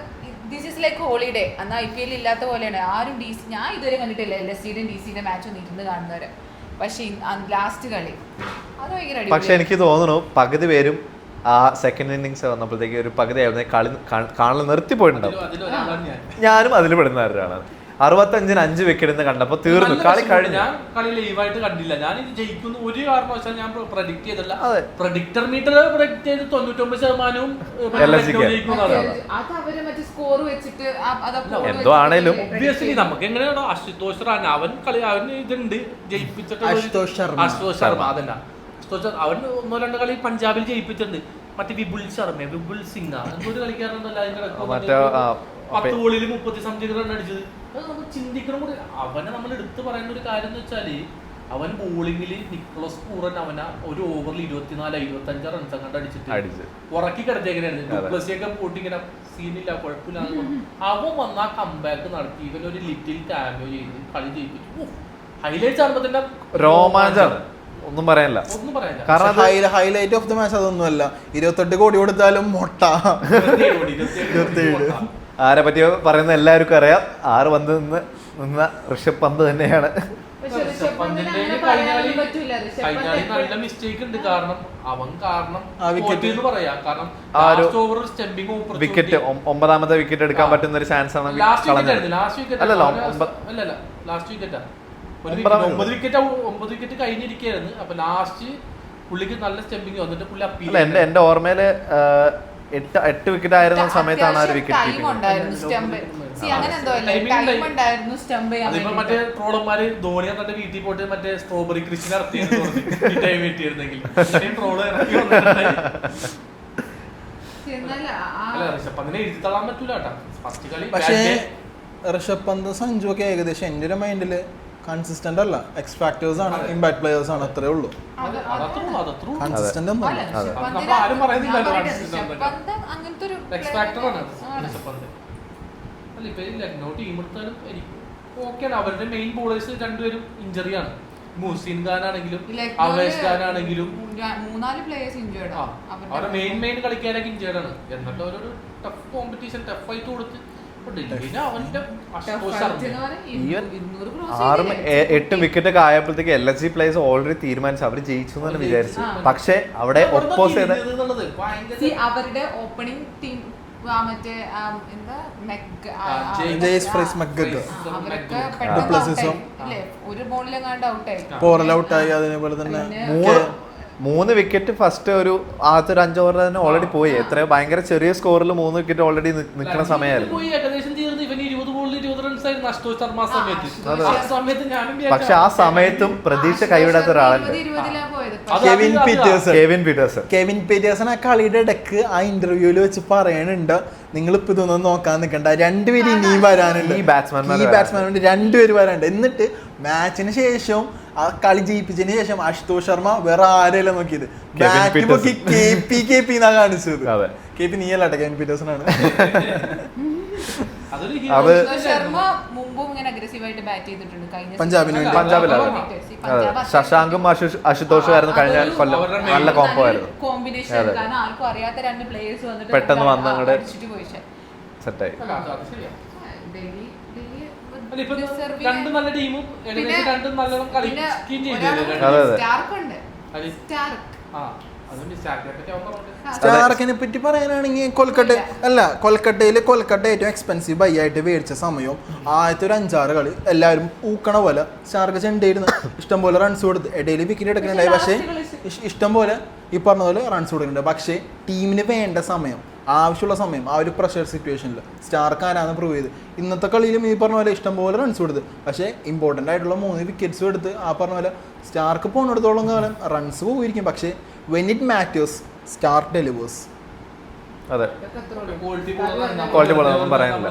ദിസ് ഇസ് ലൈക്ക് ഹോളിഡേ. അന്ന് IPL ഇല്ലാത്ത പോലെയാണ്. ആരും ഞാൻ ഇതുവരെ കണ്ടിട്ടില്ല LSTയുടെ DC-യുടെ മാച്ച് ഒന്നും ഇരുന്ന് കാണുന്നവരെ. പക്ഷെ ലാസ്റ്റ് കളി അത് ഭയങ്കര. പക്ഷെ എനിക്ക് തോന്നുന്നു പകുതി പേരും ആ സെക്കൻഡ് ഇന്നിങ്സ് വന്നപ്പോഴത്തേക്ക് ഒരു പകുതി ആയിരുന്നു കളി കാണൽ നിർത്തിപ്പോയിട്ടുണ്ടാവും. ഞാനും അതിൽ പെടുന്ന ഒരാളാണ്. 65-ന് 5 വിക്കറ്റ് കണ്ടപ്പോ തീർന്നു, കളി കഴിഞ്ഞു. ഞാൻ കളി ലൈവായിട്ട് കണ്ടില്ല. ഞാൻ ഇത് ജയിക്കുന്ന ഒരു കാരണവശാൽ ഞാൻ പ്രഡിക്ട് ചെയ്തില്ല. പ്രഡിക്ടർ മീറ്റർ പ്രഡിക്ട് ചെയ്ത് 99% എന്തോ ആണേലും ഒബ്വിയസ്ലി നമുക്ക് എങ്ങനെയാണോ അശുതോഷ് റാന അവൻ ഇതുണ്ട് ജയിപ്പിച്ചിട്ട് അശുതോഷ് ശർമ്മ അതല്ല അവൻ 1-2 കളി പഞ്ചാബിൽ ജയിപ്പിച്ചിട്ടുണ്ട്. മറ്റേ വിപുൽ സിംഗ് എന്തൊരു കളിക്കാറുണ്ടല്ലോ അതിന്റെ 10 ബോളിൽ 30 റൺ അടിച്ചത്. അത് നമുക്ക് ചിന്തിക്കണം കൂടി. അവനെ നമ്മൾ എടുത്തു പറയുന്ന ഒരു കാര്യം എന്ന് വെച്ചാല് അവൻ ബോളിങ്ങിൽ നിക്കോളസ് പൂറൻ അവന ഒരു ഓവറിൽ 24-25 റൺസ് അങ്ങോട്ട് അടിച്ചിട്ട് ഉറക്കി കിടത്തേക്കനായിരുന്നു. ഡുപ്ലസിയൊക്കെ പോട്ടി ഇങ്ങനെ സീനില്ല കുഴപ്പമില്ല. അവൻ വന്ന കംബാക്ക് നടത്തി ഇവൻ ഒരു ലിറ്റിൽ ക്യാമിയോ ചെയ്ത് കളി ജയിപ്പിച്ചു. ഹൈലൈറ്റ്സ് ആകുമ്പോ തന്നെ രോമാഞ്ചാണ്, ഒന്നും പറയാനില്ല. കാരണം ഹൈലൈറ്റ് ഓഫ് ദ മാച്ച് അതൊന്നുമല്ല. 28 കോടി കൊടുത്താലും മൊട്ട. ആരെ പറ്റിയോ പറയുന്ന എല്ലാവർക്കും അറിയാം. 6 പന്ത് നിന്ന ഋഷഭ് പന്ത് തന്നെയാണ്. നല്ല മിസ്റ്റേക്ക് ഉണ്ട്. കാരണം അവൻ വിക്കറ്റ് 9ാമത്തെ വിക്കറ്റ് എടുക്കാൻ പറ്റുന്ന ഒരു ചാൻസ് ആണ്. ലാസ്റ്റ് വിക്കറ്റാ 9 വിക്കറ്റ് കഴിഞ്ഞിരിക്കുകയായിരുന്നു. അപ്പൊ ലാസ്റ്റ് പുള്ളിക്ക് നല്ല സ്റ്റെമ്പിങ് വന്നിട്ട് പുള്ളി അപ്പീൽ. എന്റെ ഓർമ്മയില് 8 വിക്കറ്റ് ആയിരുന്ന സമയത്താണ് ആ ഒരു വിക്കറ്റ്. അതിപ്പോ മറ്റേ ട്രോളന്മാര് ധോണി എന്നിട്ട് വീട്ടിൽ പോയിട്ട് മറ്റേ സ്ട്രോബെറി കൃഷി നടത്തിയിരുന്നെങ്കിൽ ട്രോള് ഇറക്കി ഋഷഭ് പന്തിനെ എഴുതി തള്ളാൻ പറ്റൂല കേട്ടോ ഫസ്റ്റ് കളി. പക്ഷേ ഋഷഭ് പന്ത് സഞ്ജു ഒക്കെ ഏകദേശം എന്റെ ഒരു മൈൻഡില് കൺസിസ്റ്റന്റ് അല്ല. എക്സ് ഫാക്ടേഴ്സ് ആണ്, ഇമ്പാക്ട് പ്ലേയേഴ്സ് ആണ്, അത്രേ ഉള്ളൂ. കൺസിസ്റ്റന്റ് ഒന്നും ലക്നൗ ടീം എടുത്താലും ഓക്കെയാണ്. അവരുടെ മെയിൻ ബോളേഴ്സ് രണ്ടുപേരും ഇഞ്ചറിയാണ്. മുഹ്സിൻ ഖാൻ ആണെങ്കിലും അവേഷ് ഖാൻ ആണെങ്കിലും 3-4 പ്ലേയേഴ്സ് ഇഞ്ചേർഡ് ആണ്. അവരുടെ മെയിൻ കളിക്കാരൊക്കെ ഇഞ്ചേർഡ് ആണ്. എന്നിട്ട് അവരൊരു ടഫ് കോമ്പറ്റീഷൻ ടഫ് ഫൈറ്റ് കൊടുത്ത് 8 വിക്കറ്റ് ഒക്കെ ആയപ്പോഴത്തേക്ക് LSG പ്ലേയേഴ്സ് ഓൾറെഡി തീരുമാനിച്ചു അവര് ജയിച്ചു എന്ന് വിചാരിച്ചു. പക്ഷെ അവിടെ ഒപ്പോസ് ചെയ്ത് അവരുടെ ഓപ്പണിംഗ് ടീം ഒരു ബോളിലെങ്ങാണ്ട് ഔട്ടായി. അതേപോലെ തന്നെ 3 വിക്കറ്റ് ഫസ്റ്റ് ഒരു ആദ്യത്തെ ഒരു 5 ഓവർ തന്നെ ഓൾറെഡി പോയി. എത്രയോ ഭയങ്കര ചെറിയ സ്കോറിൽ 3 വിക്കറ്റ് ഓൾറെഡി നിൽക്കുന്ന സമയമായിരുന്നു. പക്ഷെ ആ സമയത്തും പ്രതീക്ഷ കൈവിടാത്ത ഒരാളുണ്ട്, കെവിൻ പീറ്റേഴ്സൺ. ആ കളിയുടെ ഇടക്ക് ആ ഇന്റർവ്യൂല് വെച്ച് പറയാനുണ്ട്, നിങ്ങൾ ഇപ്പൊ ഇതൊന്നും നോക്കാൻ നിൽക്കണ്ട, 2 പേര് ഇനിയും വരാനുണ്ട്, ഈ ബാറ്റ്സ്മാൻമാരുണ്ട് 2 പേര് വരാനുണ്ട്. എന്നിട്ട് മാച്ചിന് ശേഷം ആ കളി ജയിപ്പിച്ചതിന് ശേഷം അശുതോഷ് ശർമ്മ വേറെ ആരെയല്ല നോക്കിയത്, ബാറ്റ് പൊക്കി KP എന്നാ കാണിച്ചത്. KP നീയല്ലാട്ടെ, കെവിൻ പീറ്റേഴ്സൺ ആണ്. പഞ്ചാബിന് ശശാങ്കും അശുതോഷും ആയിരുന്നു കഴിഞ്ഞ കൊല്ലം. നല്ല കോംബോ ആയിരുന്നു. പെട്ടെന്ന് വന്ന് അങ്ങോട്ട് സെറ്റായി. രണ്ടും നല്ല ടീമും രണ്ടും നല്ലോണം കളിക്കുകയും സ്റ്റാർക്കിനെ പറ്റി പറയാനാണെങ്കിൽ കൊൽക്കട്ടയിൽ ഏറ്റവും എക്സ്പെൻസീവ് ബൈ ആയിട്ട് മേടിച്ച സമയവും ആദ്യത്തെ ഒരു 5-6 കളി എല്ലാവരും ഊക്കണ പോലെ സ്റ്റാർക്ക് ചെണ്ടായിരുന്നു. ഇഷ്ടംപോലെ റൺസ് കൊടുത്ത് ഇടയിൽ വിക്കറ്റ് എടുക്കുന്നുണ്ടായി. പക്ഷേ ഇഷ്ടംപോലെ ഈ പറഞ്ഞ പോലെ റൺസ് കൊടുക്കുന്നുണ്ട്. പക്ഷേ ടീമിന് വേണ്ട സമയം, ആവശ്യമുള്ള സമയം, ആ ഒരു പ്രഷർ സിറ്റുവേഷനിൽ സ്റ്റാർക്ക് ആരാന്ന് പ്രൂവ് ചെയ്ത് ഇന്നത്തെ കളിയിലും ഈ പറഞ്ഞ പോലെ ഇഷ്ടംപോലെ റൺസ് കൊടുത്ത്. പക്ഷേ ഇമ്പോർട്ടൻ്റ് ആയിട്ടുള്ള 3 വിക്കറ്റ്സും എടുത്ത് ആ പറഞ്ഞ പോലെ സ്റ്റാർക്ക് പോകുന്നിടത്തോളം കാലം റൺസ് പോയിരിക്കും. പക്ഷേ when it matters star delivers. അതെ, ക്വാളിറ്റി ബോളൊന്നും പറയാനില്ല.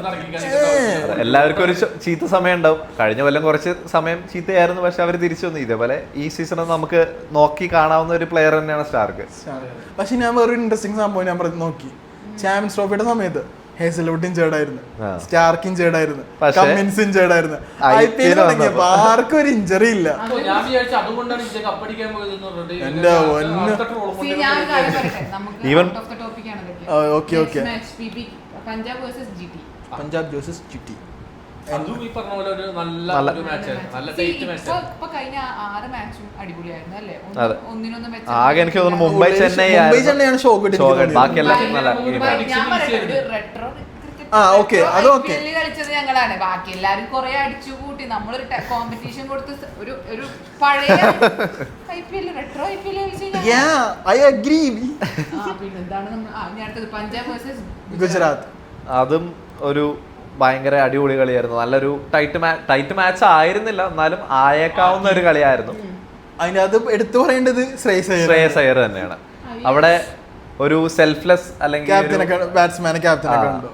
എല്ലാവർക്കും ഒരു ചീത്ത സമയം ഉണ്ടാവും. കഴിഞ്ഞ കൊല്ലം കുറച്ച് സമയം ചീത്തയായിരുന്നു, പക്ഷെ അവർ തിരിച്ചു വന്നു. ഇതേപോലെ ഈ സീസണിൽ നമുക്ക് നോക്കി കാണാവുന്ന ഒരു പ്ലെയർ തന്നെയാണ് സ്റ്റാർക്ക്. പക്ഷെ ഞാൻ വേറൊരു ഇൻട്രസ്റ്റിംഗ് സംഭവം ഞാൻ നോക്കി. ചാമ്പ്യൻസ് ട്രോഫിയുടെ സമയത്ത് ഹേസൽവുഡ് ഇഞ്ചേർഡായിരുന്നു, ആ. സ്റ്റാർക്ക് ഇഞ്ചേർഡായിരുന്നു, പക്ഷേ കമ്മിൻസ് ഇഞ്ചേർഡായിരുന്നു. IPL തുടങ്ങിയപ്പോ ആർക്കും ഒരു ഇഞ്ചറി ഇല്ല. ഞാൻ വിചാരിച്ചു അതുകൊണ്ടാണ് ഇന്ത്യ കപ്പടിക്കാൻ പോയതെന്ന് പറഞ്ഞിട്ട് എന്റെ പൊന്ന്. ഞാൻ ഒരു കാര്യം പറയട്ടെ, നമുക്ക് Even- out of the topic ആണ് ഇതൊക്കെ. Okay okay. Next match, PB Punjab versus GT. Punjab ജോസസ് GT. അതും ഈ പറഞ്ഞ പോലെ ഒരു നല്ല ഒരു മാച്ചായിരുന്നു, നല്ല See, ടൈറ്റ് മാച്ചായിരുന്നു. ഇപ്പൊ കഴിഞ്ഞ 6 മാച്ചും അടിപൊളിയായിരുന്നു അല്ലേ? അതെ. ഒന്നിനൊന്നും ആകെ എനിക്ക് തോന്നുന്നു മുംബൈ ചെന്നൈ ചെന്നൈയാണ് ഷോ ബാക്കിയെല്ലാം നല്ല ഞാൻ പറയട്ടെ, ഒരു retro cricket ആ, okay, അത് okay. IPL കളിച്ചത് ഞങ്ങളാണ്. ബാക്കി എല്ലാരും കുറെ അടിച്ചു കൂട്ടി നമ്മളൊരു കോമ്പറ്റീഷൻ കൊടുത്ത് ഒരു പഴയ IPL റെട്രോ IPL പിന്നെന്താണ് നമ്മൾ അടുത്തത് പഞ്ചാബ് വേഴ്സസ് ഗുജറാത്ത്. അതും ഒരു ഭയങ്കര അടിപൊളി കളിയായിരുന്നു. നല്ലൊരു ടൈറ്റ് മാച്ച് ആയിരുന്നില്ല, എന്നാലും ആയേക്കാവുന്ന ഒരു കളിയായിരുന്നു. അതിനകത്ത് എടുത്തു പറയേണ്ടത് ശ്രേയസ് അയ്യർ തന്നെയാണ്. അവിടെ ഒരു സെൽഫ്ലെസ് അല്ലെങ്കിൽ ബാറ്റ്സ്മാനെ ക്യാപ്റ്റനൊക്കെ ഉണ്ട്.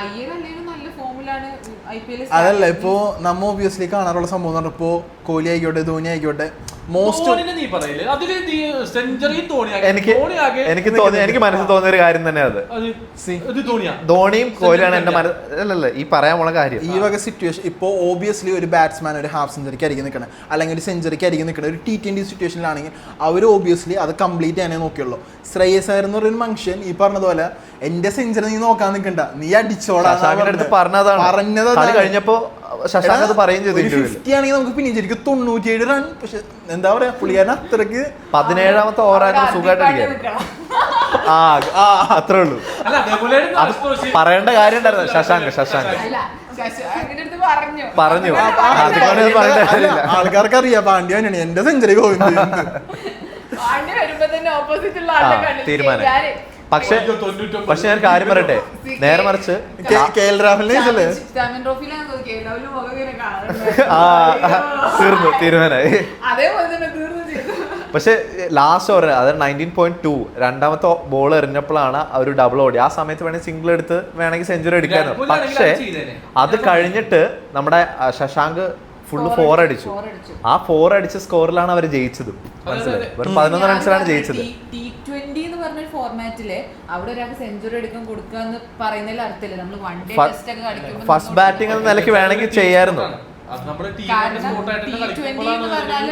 അയ്യർ അല്ലെങ്കിൽ നല്ല ഫോമിലാണ് IPL. അതല്ല ഇപ്പോ നമ്മ ഒബിയസ്ലി കാണാറുള്ള സംഭവം എന്ന് പറഞ്ഞപ്പോ കോഹ്ലി ആയിക്കോട്ടെ ധോനി ആയിക്കോട്ടെ എനിക്ക് മനസ്സിൽ തോന്നിയ ഒരു കാര്യം തന്നെ അത്. ധോണിയും കോഹ്ലിയാണ് എന്റെ മനസ്സിലല്ല ഈ പറയാൻ പോണ കാര്യം. ഈ വക സിറ്റുവേഷൻ ഇപ്പോ ഓബിയസ്ലി ഒരു ബാറ്റ്സ്മാൻ ഒരു ഹാഫ് സെഞ്ചുറിക്ക് അരികെ നിൽക്കണം, അല്ലെങ്കിൽ ഒരു സെഞ്ചുറിക്ക് അരികെ നിൽക്കണം. ഒരു T20 സിറ്റുവേഷനിലാണെങ്കിൽ അവർ ഓബിയസ്ലി അത് കംപ്ലീറ്റ് ചെയ്യാനേ നോക്കിയുള്ളൂ. ശ്രേയസ് അയ്യർ എന്ന് പറയുന്ന മനുഷ്യൻ ഈ പറഞ്ഞതുപോലെ എന്റെ സെഞ്ചുറി നീ നോക്കാൻ നിൽക്കണ്ട, നീ അടിച്ചോടാ പറഞ്ഞത് കഴിഞ്ഞപ്പോ ശശാങ്ക് അത് പറയുകയും ചെയ്തു. 50 ആണെങ്കിൽ നമുക്ക് പിന്നെ ശരിക്കും 97 റൺ. പക്ഷെ എന്താ പറയാ, പുള്ളിയാരൻ അത്രക്ക് 17ാമത്തെ ഓവറായിരുന്നു, സുഖമായിട്ട് അടിക്കാൻ. അത്രേ ഉള്ളൂ. അത് പറയേണ്ട കാര്യം ഉണ്ടായിരുന്നു. ശശാങ്ക് പറഞ്ഞു. ആൾക്കാർക്ക് അറിയാം പാണ്ഡ്യാനാണ് എന്റെ സെഞ്ചുറി തീരുമാനം. പക്ഷെ ഞാൻ കാര്യം പറയട്ടെ, നേരെ മറിച്ച് KL രാഹുലിനെ തീരുമാനമായി. പക്ഷെ ലാസ്റ്റ് ഓവർ അതായത് 19.2 രണ്ടാമത്തെ ബോൾ എറിഞ്ഞപ്പോഴാണ് ഒരു ഡബിൾ ഓടി. ആ സമയത്ത് വേണമെങ്കിൽ സിംഗിൾ എടുത്ത് വേണമെങ്കിൽ സെഞ്ചുറി അടിക്കാനും. പക്ഷെ അത് കഴിഞ്ഞിട്ട് നമ്മുടെ ശശാങ്ക് ഫുള്ള് 4 അടിച്ചു. ആ 4 അടിച്ച സ്കോറിലാണ് അവർ ജയിച്ചത്. മനസ്സിലായി, വെറും 11 റൺസിലാണ് ജയിച്ചത്. T20 എന്ന് പറഞ്ഞ ഫോർമാറ്റില് അവിടെ ഒരാൾക്ക് സെഞ്ചുറി എടുക്കാൻ കൊടുക്കുക എന്ന് പറയുന്നതിൽ അർത്ഥമില്ല. നമ്മൾ വൺ ഡേ ടെസ്റ്റ് ഒക്കെ കളിക്കുമ്പോൾ ഫസ്റ്റ് ബാറ്റിംഗ് എന്ന നിലയ്ക്ക് വേണമെങ്കിൽ ചെയ്യായിരുന്നു.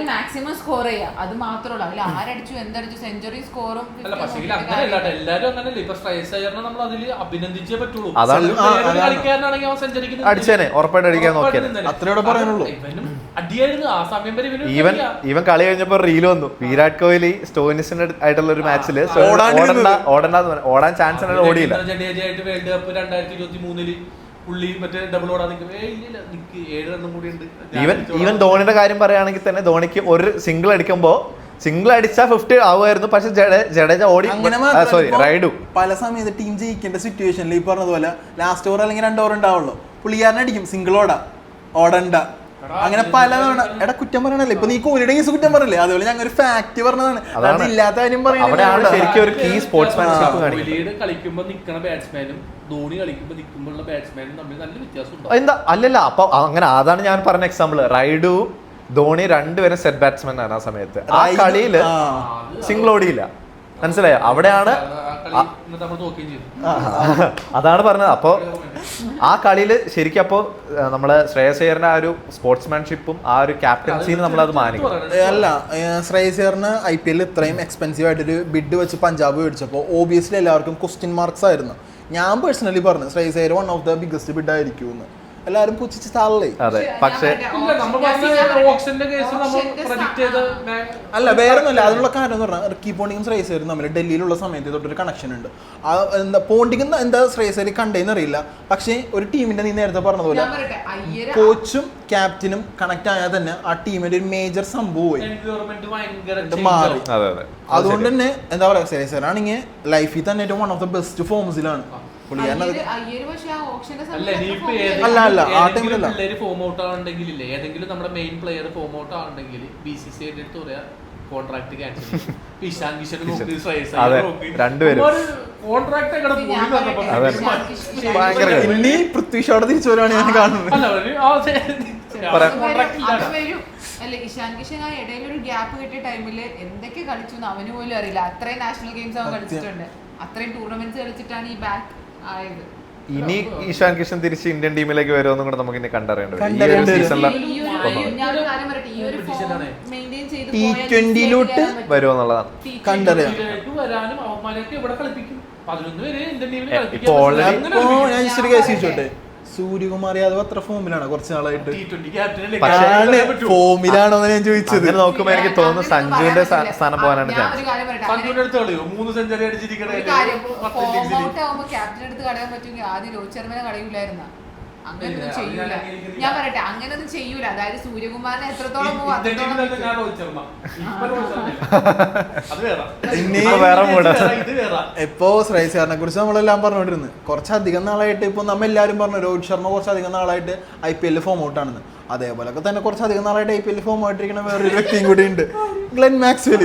മാക്സിമം സ്കോർ ചെയ്യാം, അത് മാത്രമല്ല അതിൽ ആരടിച്ചു എന്തടിച്ചു സെഞ്ചുറി സ്കോറും അടിച്ചേനെ, ഉറപ്പായിട്ട് അടിക്കാൻ നോക്കിയാൽ അത്രയോടെ പറയാനുള്ളൂ. ഈവൻ കളി കഴിഞ്ഞപ്പോ റീൽ വന്നു, വിരാട് കോഹ്ലി സ്റ്റോയിനിസിന്റെ ആയിട്ടുള്ള ഒരു മാച്ചില് ഓടാൻ ചാൻസ് ഓടിയില്ല. വേൾഡ് കപ്പ് 2023 പുള്ളി മറ്റേ ഡബിൾ ഓടാൻ ഇല്ല 7 റണ്ണും കൂടി ഉണ്ട്. ഈവൻ ധോണിയുടെ കാര്യം പറയുകയാണെങ്കിൽ തന്നെ ധോണിക്ക് ഒരു സിംഗിൾ അടിക്കുമ്പോ സിംഗിൾ അടിച്ചാൽ 50 ആവുമായിരുന്നു. പക്ഷെ ജഡേജ ഓടി, സോറി റൈഡു പല സമയത്ത് ടീം ജയിക്കേണ്ട സിറ്റുവേഷനിൽ ഈ പറഞ്ഞതുപോലെ ലാസ്റ്റ് ഓവർ അല്ലെങ്കിൽ 2 ഓവർ ഉണ്ടാവുള്ളൂ, പുള്ളിക്കാരനെ അടിക്കും സിംഗിൾ ഓടണ്ട. അങ്ങനെ പലതവണ എടാ കുറ്റം പറയണല്ലേ. ഇപ്പൊ നീ കോഹ്ലിയുടെ കേസ് കുറ്റം പറയല്ലേ, അതുപോലെ ഞങ്ങൾ ഒരു ഫാക്ട് പറഞ്ഞതാണ്, ഇല്ലാത്ത കാര്യം കളിക്കുമ്പോ നിക്കണ ബാറ്റ്സ്മാനും ധോണി കളിക്കുമ്പോ നിൽക്കുമ്പോഴുള്ള ബാറ്റ്സ്മാനും തമ്മിൽ നല്ല വ്യത്യാസം എന്താ അല്ലല്ല. അപ്പൊ അങ്ങനെ അതാണ് ഞാൻ പറഞ്ഞ എക്സാമ്പിൾ. റൈഡു ധോണി രണ്ടുപേരും സെറ്റ് ബാറ്റ്സ്മാൻ ആണ്. ആ സമയത്ത് ആ കളിയില് സിംഗിൾ ഓടിയില്ല. മനസ്സിലായോ? അവിടെയാണ് അതാണ് പറഞ്ഞത്. അപ്പോൾ ആ കളിയിൽ ശരിക്കും അപ്പോൾ നമ്മള് ശ്രേയസ് അയ്യറിന്റെ ആ ഒരു സ്പോർട്സ്മാൻഷിപ്പും ആ ഒരു ക്യാപ്റ്റൻസിന് നമ്മളത് മാനിക്കും. അല്ല, ശ്രേയസ് അയ്യറിന് IPL ഇത്രയും എക്സ്പെൻസീവ് ആയിട്ടൊരു ബിഡ് വെച്ച് പഞ്ചാബ് മേടിച്ചപ്പോൾ ഓബിയസ്ലി എല്ലാവർക്കും ക്വസ്റ്റ്യൻ മാർക്സ് ആയിരുന്നു. ഞാൻ പേഴ്സണലി പറഞ്ഞു Shreyas Iyer 1 of the biggest bid ആയിരിക്കും എന്ന്. എല്ലാവരും പുച്ഛിച്ച് തള്ളേ. അതെ, പക്ഷേ അല്ല വേറൊന്നുമല്ല. അതിനുള്ള കാരണം എന്ന് പറഞ്ഞാൽ റിക്കി പോണ്ടിങ്ങും ശ്രേയസ് അയ്യറും തമ്മിൽ ഡൽഹിയിലുള്ള സമയത്ത് തൊട്ടൊരു കണക്ഷൻ ഉണ്ട്. എന്താ പോണ്ടിങ് എന്താ ശ്രേയസ് അയ്യർ കണ്ടേന്ന് അറിയില്ല. പക്ഷേ ഒരു ടീമിന്റെ നീ നേരത്തെ പറഞ്ഞതുപോലെ കോച്ചും ക്യാപ്റ്റനും കണക്ട് ആയാൽ തന്നെ ആ ടീമിന്റെ ഒരു മേജർ സംഭവമായി മാറി. അതുകൊണ്ട് തന്നെ എന്താ പറയാ, ശ്രേയസ് അയ്യർ ആണെങ്കിൽ ലൈഫിൽ തന്നെ ഏറ്റവും 1 ഓഫ് ദ ബെസ്റ്റ് ഫോംസിലാണ്. ഫോം ഔട്ട് ആണെങ്കിലില്ലേ, ഏതെങ്കിലും നമ്മുടെ മെയിൻ പ്ലെയർ ഫോം ഔട്ട് ആണെന്നെങ്കിൽ BCCI എടുത്ത് പറയാ കോൺട്രാക്ട് ക്യാൻസൽ. ഇഷാൻ കിഷൻ പൃഥ്വിഷോടെ തിരിച്ചു വരാണ് ഞാൻ കാണുന്നത്. അല്ല, ഇഷാൻ കിഷൻ ആ ഇടയിൽ ഒരു ഗ്യാപ്പ് കിട്ടിയ ടൈമില് എന്തൊക്കെ കളിച്ചു അവന് പോലും അറിയില്ല. അത്രയും നാഷണൽ ഗെയിംസ് അവൻ കളിച്ചിട്ടുണ്ട്, അത്രയും ടൂർണമെന്റ്സ് കളിച്ചിട്ടാണ് ഈ ബാക്ക് ആയത്. ഇനി ഈശാൻ കിഷൻ തിരിച്ച് ഇന്ത്യൻ ടീമിലേക്ക് വരുമെന്നും കൂടെ നമുക്ക് ഇനി കണ്ടറിയേണ്ടത് ഈ ഒരു സീസണിലെ T20 വരുമെന്നുള്ളതാണ് കണ്ടറിയാം. വരാനും അവന്മാരെയൊക്കെ ഇവിടെ കളിപ്പിക്കും 11 പേര് ഇന്ത്യൻ ടീമിൽ ഇപ്പൊ already- ഞാൻ ഇച്ചിരി കേസ് ചോദിച്ചോട്ടെ, സൂര്യകുമാർ യാദവ് അത്ര ഫോമിലാണ് കുറച്ച് നാളായിട്ട്? ഫോമിലാണോ എന്ന് ഞാൻ ചോദിച്ചത്. അങ്ങനെ നോക്കുമ്പോ എനിക്ക് തോന്നുന്നു സഞ്ജുവിന്റെ സ്ഥാനം പോകാനാണ് ചാൻസ്. മൂന്ന് സെഞ്ചുറി അടിച്ചിരിക്കണേ ക്യാപ്റ്റൻ എടുത്ത് കളയാൻ പറ്റുമെങ്കിൽ ആദ്യം രോഹിത് ശർമ്മനെ കളയൂലായിരുന്ന. അങ്ങനെയൊന്നും ചെയ്യൂല. ഞാൻ പറയട്ടെ, അങ്ങനെയൊന്നും ചെയ്യൂല. അതായത് സൂര്യകുമാറിനെ എത്രത്തോളം പോകും അത്രത്തോളം ഇപ്പോ ശ്രേയസാറിനെ കുറിച്ച് നമ്മളെല്ലാം പറഞ്ഞുകൊണ്ടിരുന്നത് കുറച്ചധികം നാളായിട്ട്. ഇപ്പൊ നമ്മ എല്ലാവരും പറഞ്ഞു രോഹിത് ശർമ്മ കുറച്ചധികം നാളായിട്ട് IPL ഫോം ഔട്ട് ആണെന്ന്. അതേപോലൊക്കെ തന്നെ കുറച്ചധികം നാളായിട്ട് IPL ഫോം ആയിട്ടിരിക്കുന്ന വേറൊരു വ്യക്തിയും കൂടി ഉണ്ട്, ഗ്ലെൻ മാക്സ്വെൽ.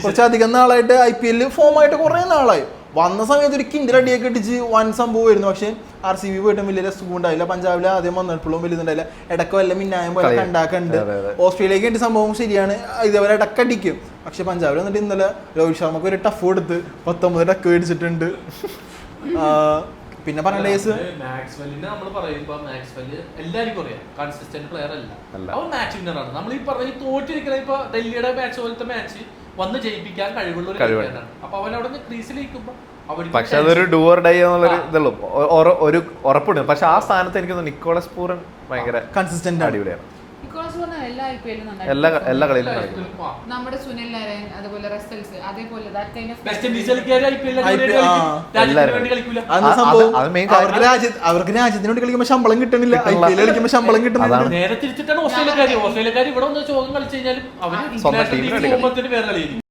കുറച്ചധികം നാളായിട്ട് IPL ഫോം ആയിട്ട് കുറെ നാളായി. വന്ന സമയത്ത് ഒരു കിൻഡിൽ അടിയൊക്കെ ഇടിച്ച് വൻ സംഭവമായിരുന്നു. പക്ഷേ RCB പോയിട്ടും വലിയ രസം ഉണ്ടായില്ല. പഞ്ചാബിൽ ആദ്യം വന്നപ്പോഴും വലിയ ഇതുണ്ടായില്ല. ഇടയ്ക്ക് വല്ല മിന്നായം പോലെ കണ്ടാക്കുന്നുണ്ട്. ഓസ്ട്രേലിയക്ക് വേണ്ടി സംഭവം ശരിയാണ്, ഇതേപോലെ ഇടക്കടിക്കും. പക്ഷെ പഞ്ചാബിൽ വന്നിട്ട് ഇന്നലെ രോഹിത് ശർമ്മക്ക് ഒരു ടഫ് കൊടുത്ത് 19 ടക്ക് മേടിച്ചിട്ടുണ്ട്. പിന്നെ പറഞ്ഞ കേസ് മാക്സ്വെല്ലിനെ നമ്മൾ പറയുമ്പോ മാക്സ്വെല് എല്ലാവർക്കും അറിയാം കൺസിസ്റ്റന്റ് പ്ലെയർ അല്ല, അവൻ മാച്ച് വിന്നറാണ്. നമ്മൾ ഈ പറഞ്ഞ തോറ്റിരിക്കുന്ന ഇപ്പൊ ഡൽഹിയുടെ മാച്ച് പോലത്തെ മാച്ച് വന്ന് ജയിപ്പിക്കാൻ കഴിവുള്ള ഒരു കളിക്കാരനാണ്. അപ്പൊ അവൻ അവിടെ ക്രീസിലിരിക്കുമ്പോ പക്ഷെ അതൊരു ഡു ഓർ ഡൈ എന്നുള്ളൊരു ഇതുള്ളൂ, ഒരു ഉറപ്പുണ്ട്. പക്ഷെ ആ സ്ഥാനത്ത് എനിക്ക് തോന്നുന്നു നിക്കോളസ് പൂരൻ ഭയങ്കര കൺസിസ്റ്റന്റ് അടിപൊളിയാണ്. എല്ലാ എല്ലാ കളിയിലും നമ്മുടെ സുനിൽ നാരായൺ, അതുപോലെ റസൽസ്, അതേപോലെ അവർക്ക് രാജ്യത്തിന് വേണ്ടി കളിക്കുമ്പോൾ ശമ്പളം കിട്ടണില്ല, IPL കളിക്കുമ്പോൾ ശമ്പളം കിട്ടുന്നില്ല. നേരെ തിരിച്ചിട്ടാണ് ഓസ്ട്രേലിയക്കാർ ഇവിടെ ഒന്ന് ചോദ്യം കളിച്ചു കഴിഞ്ഞാലും അവര് വേറെ കളിയായിരിക്കും.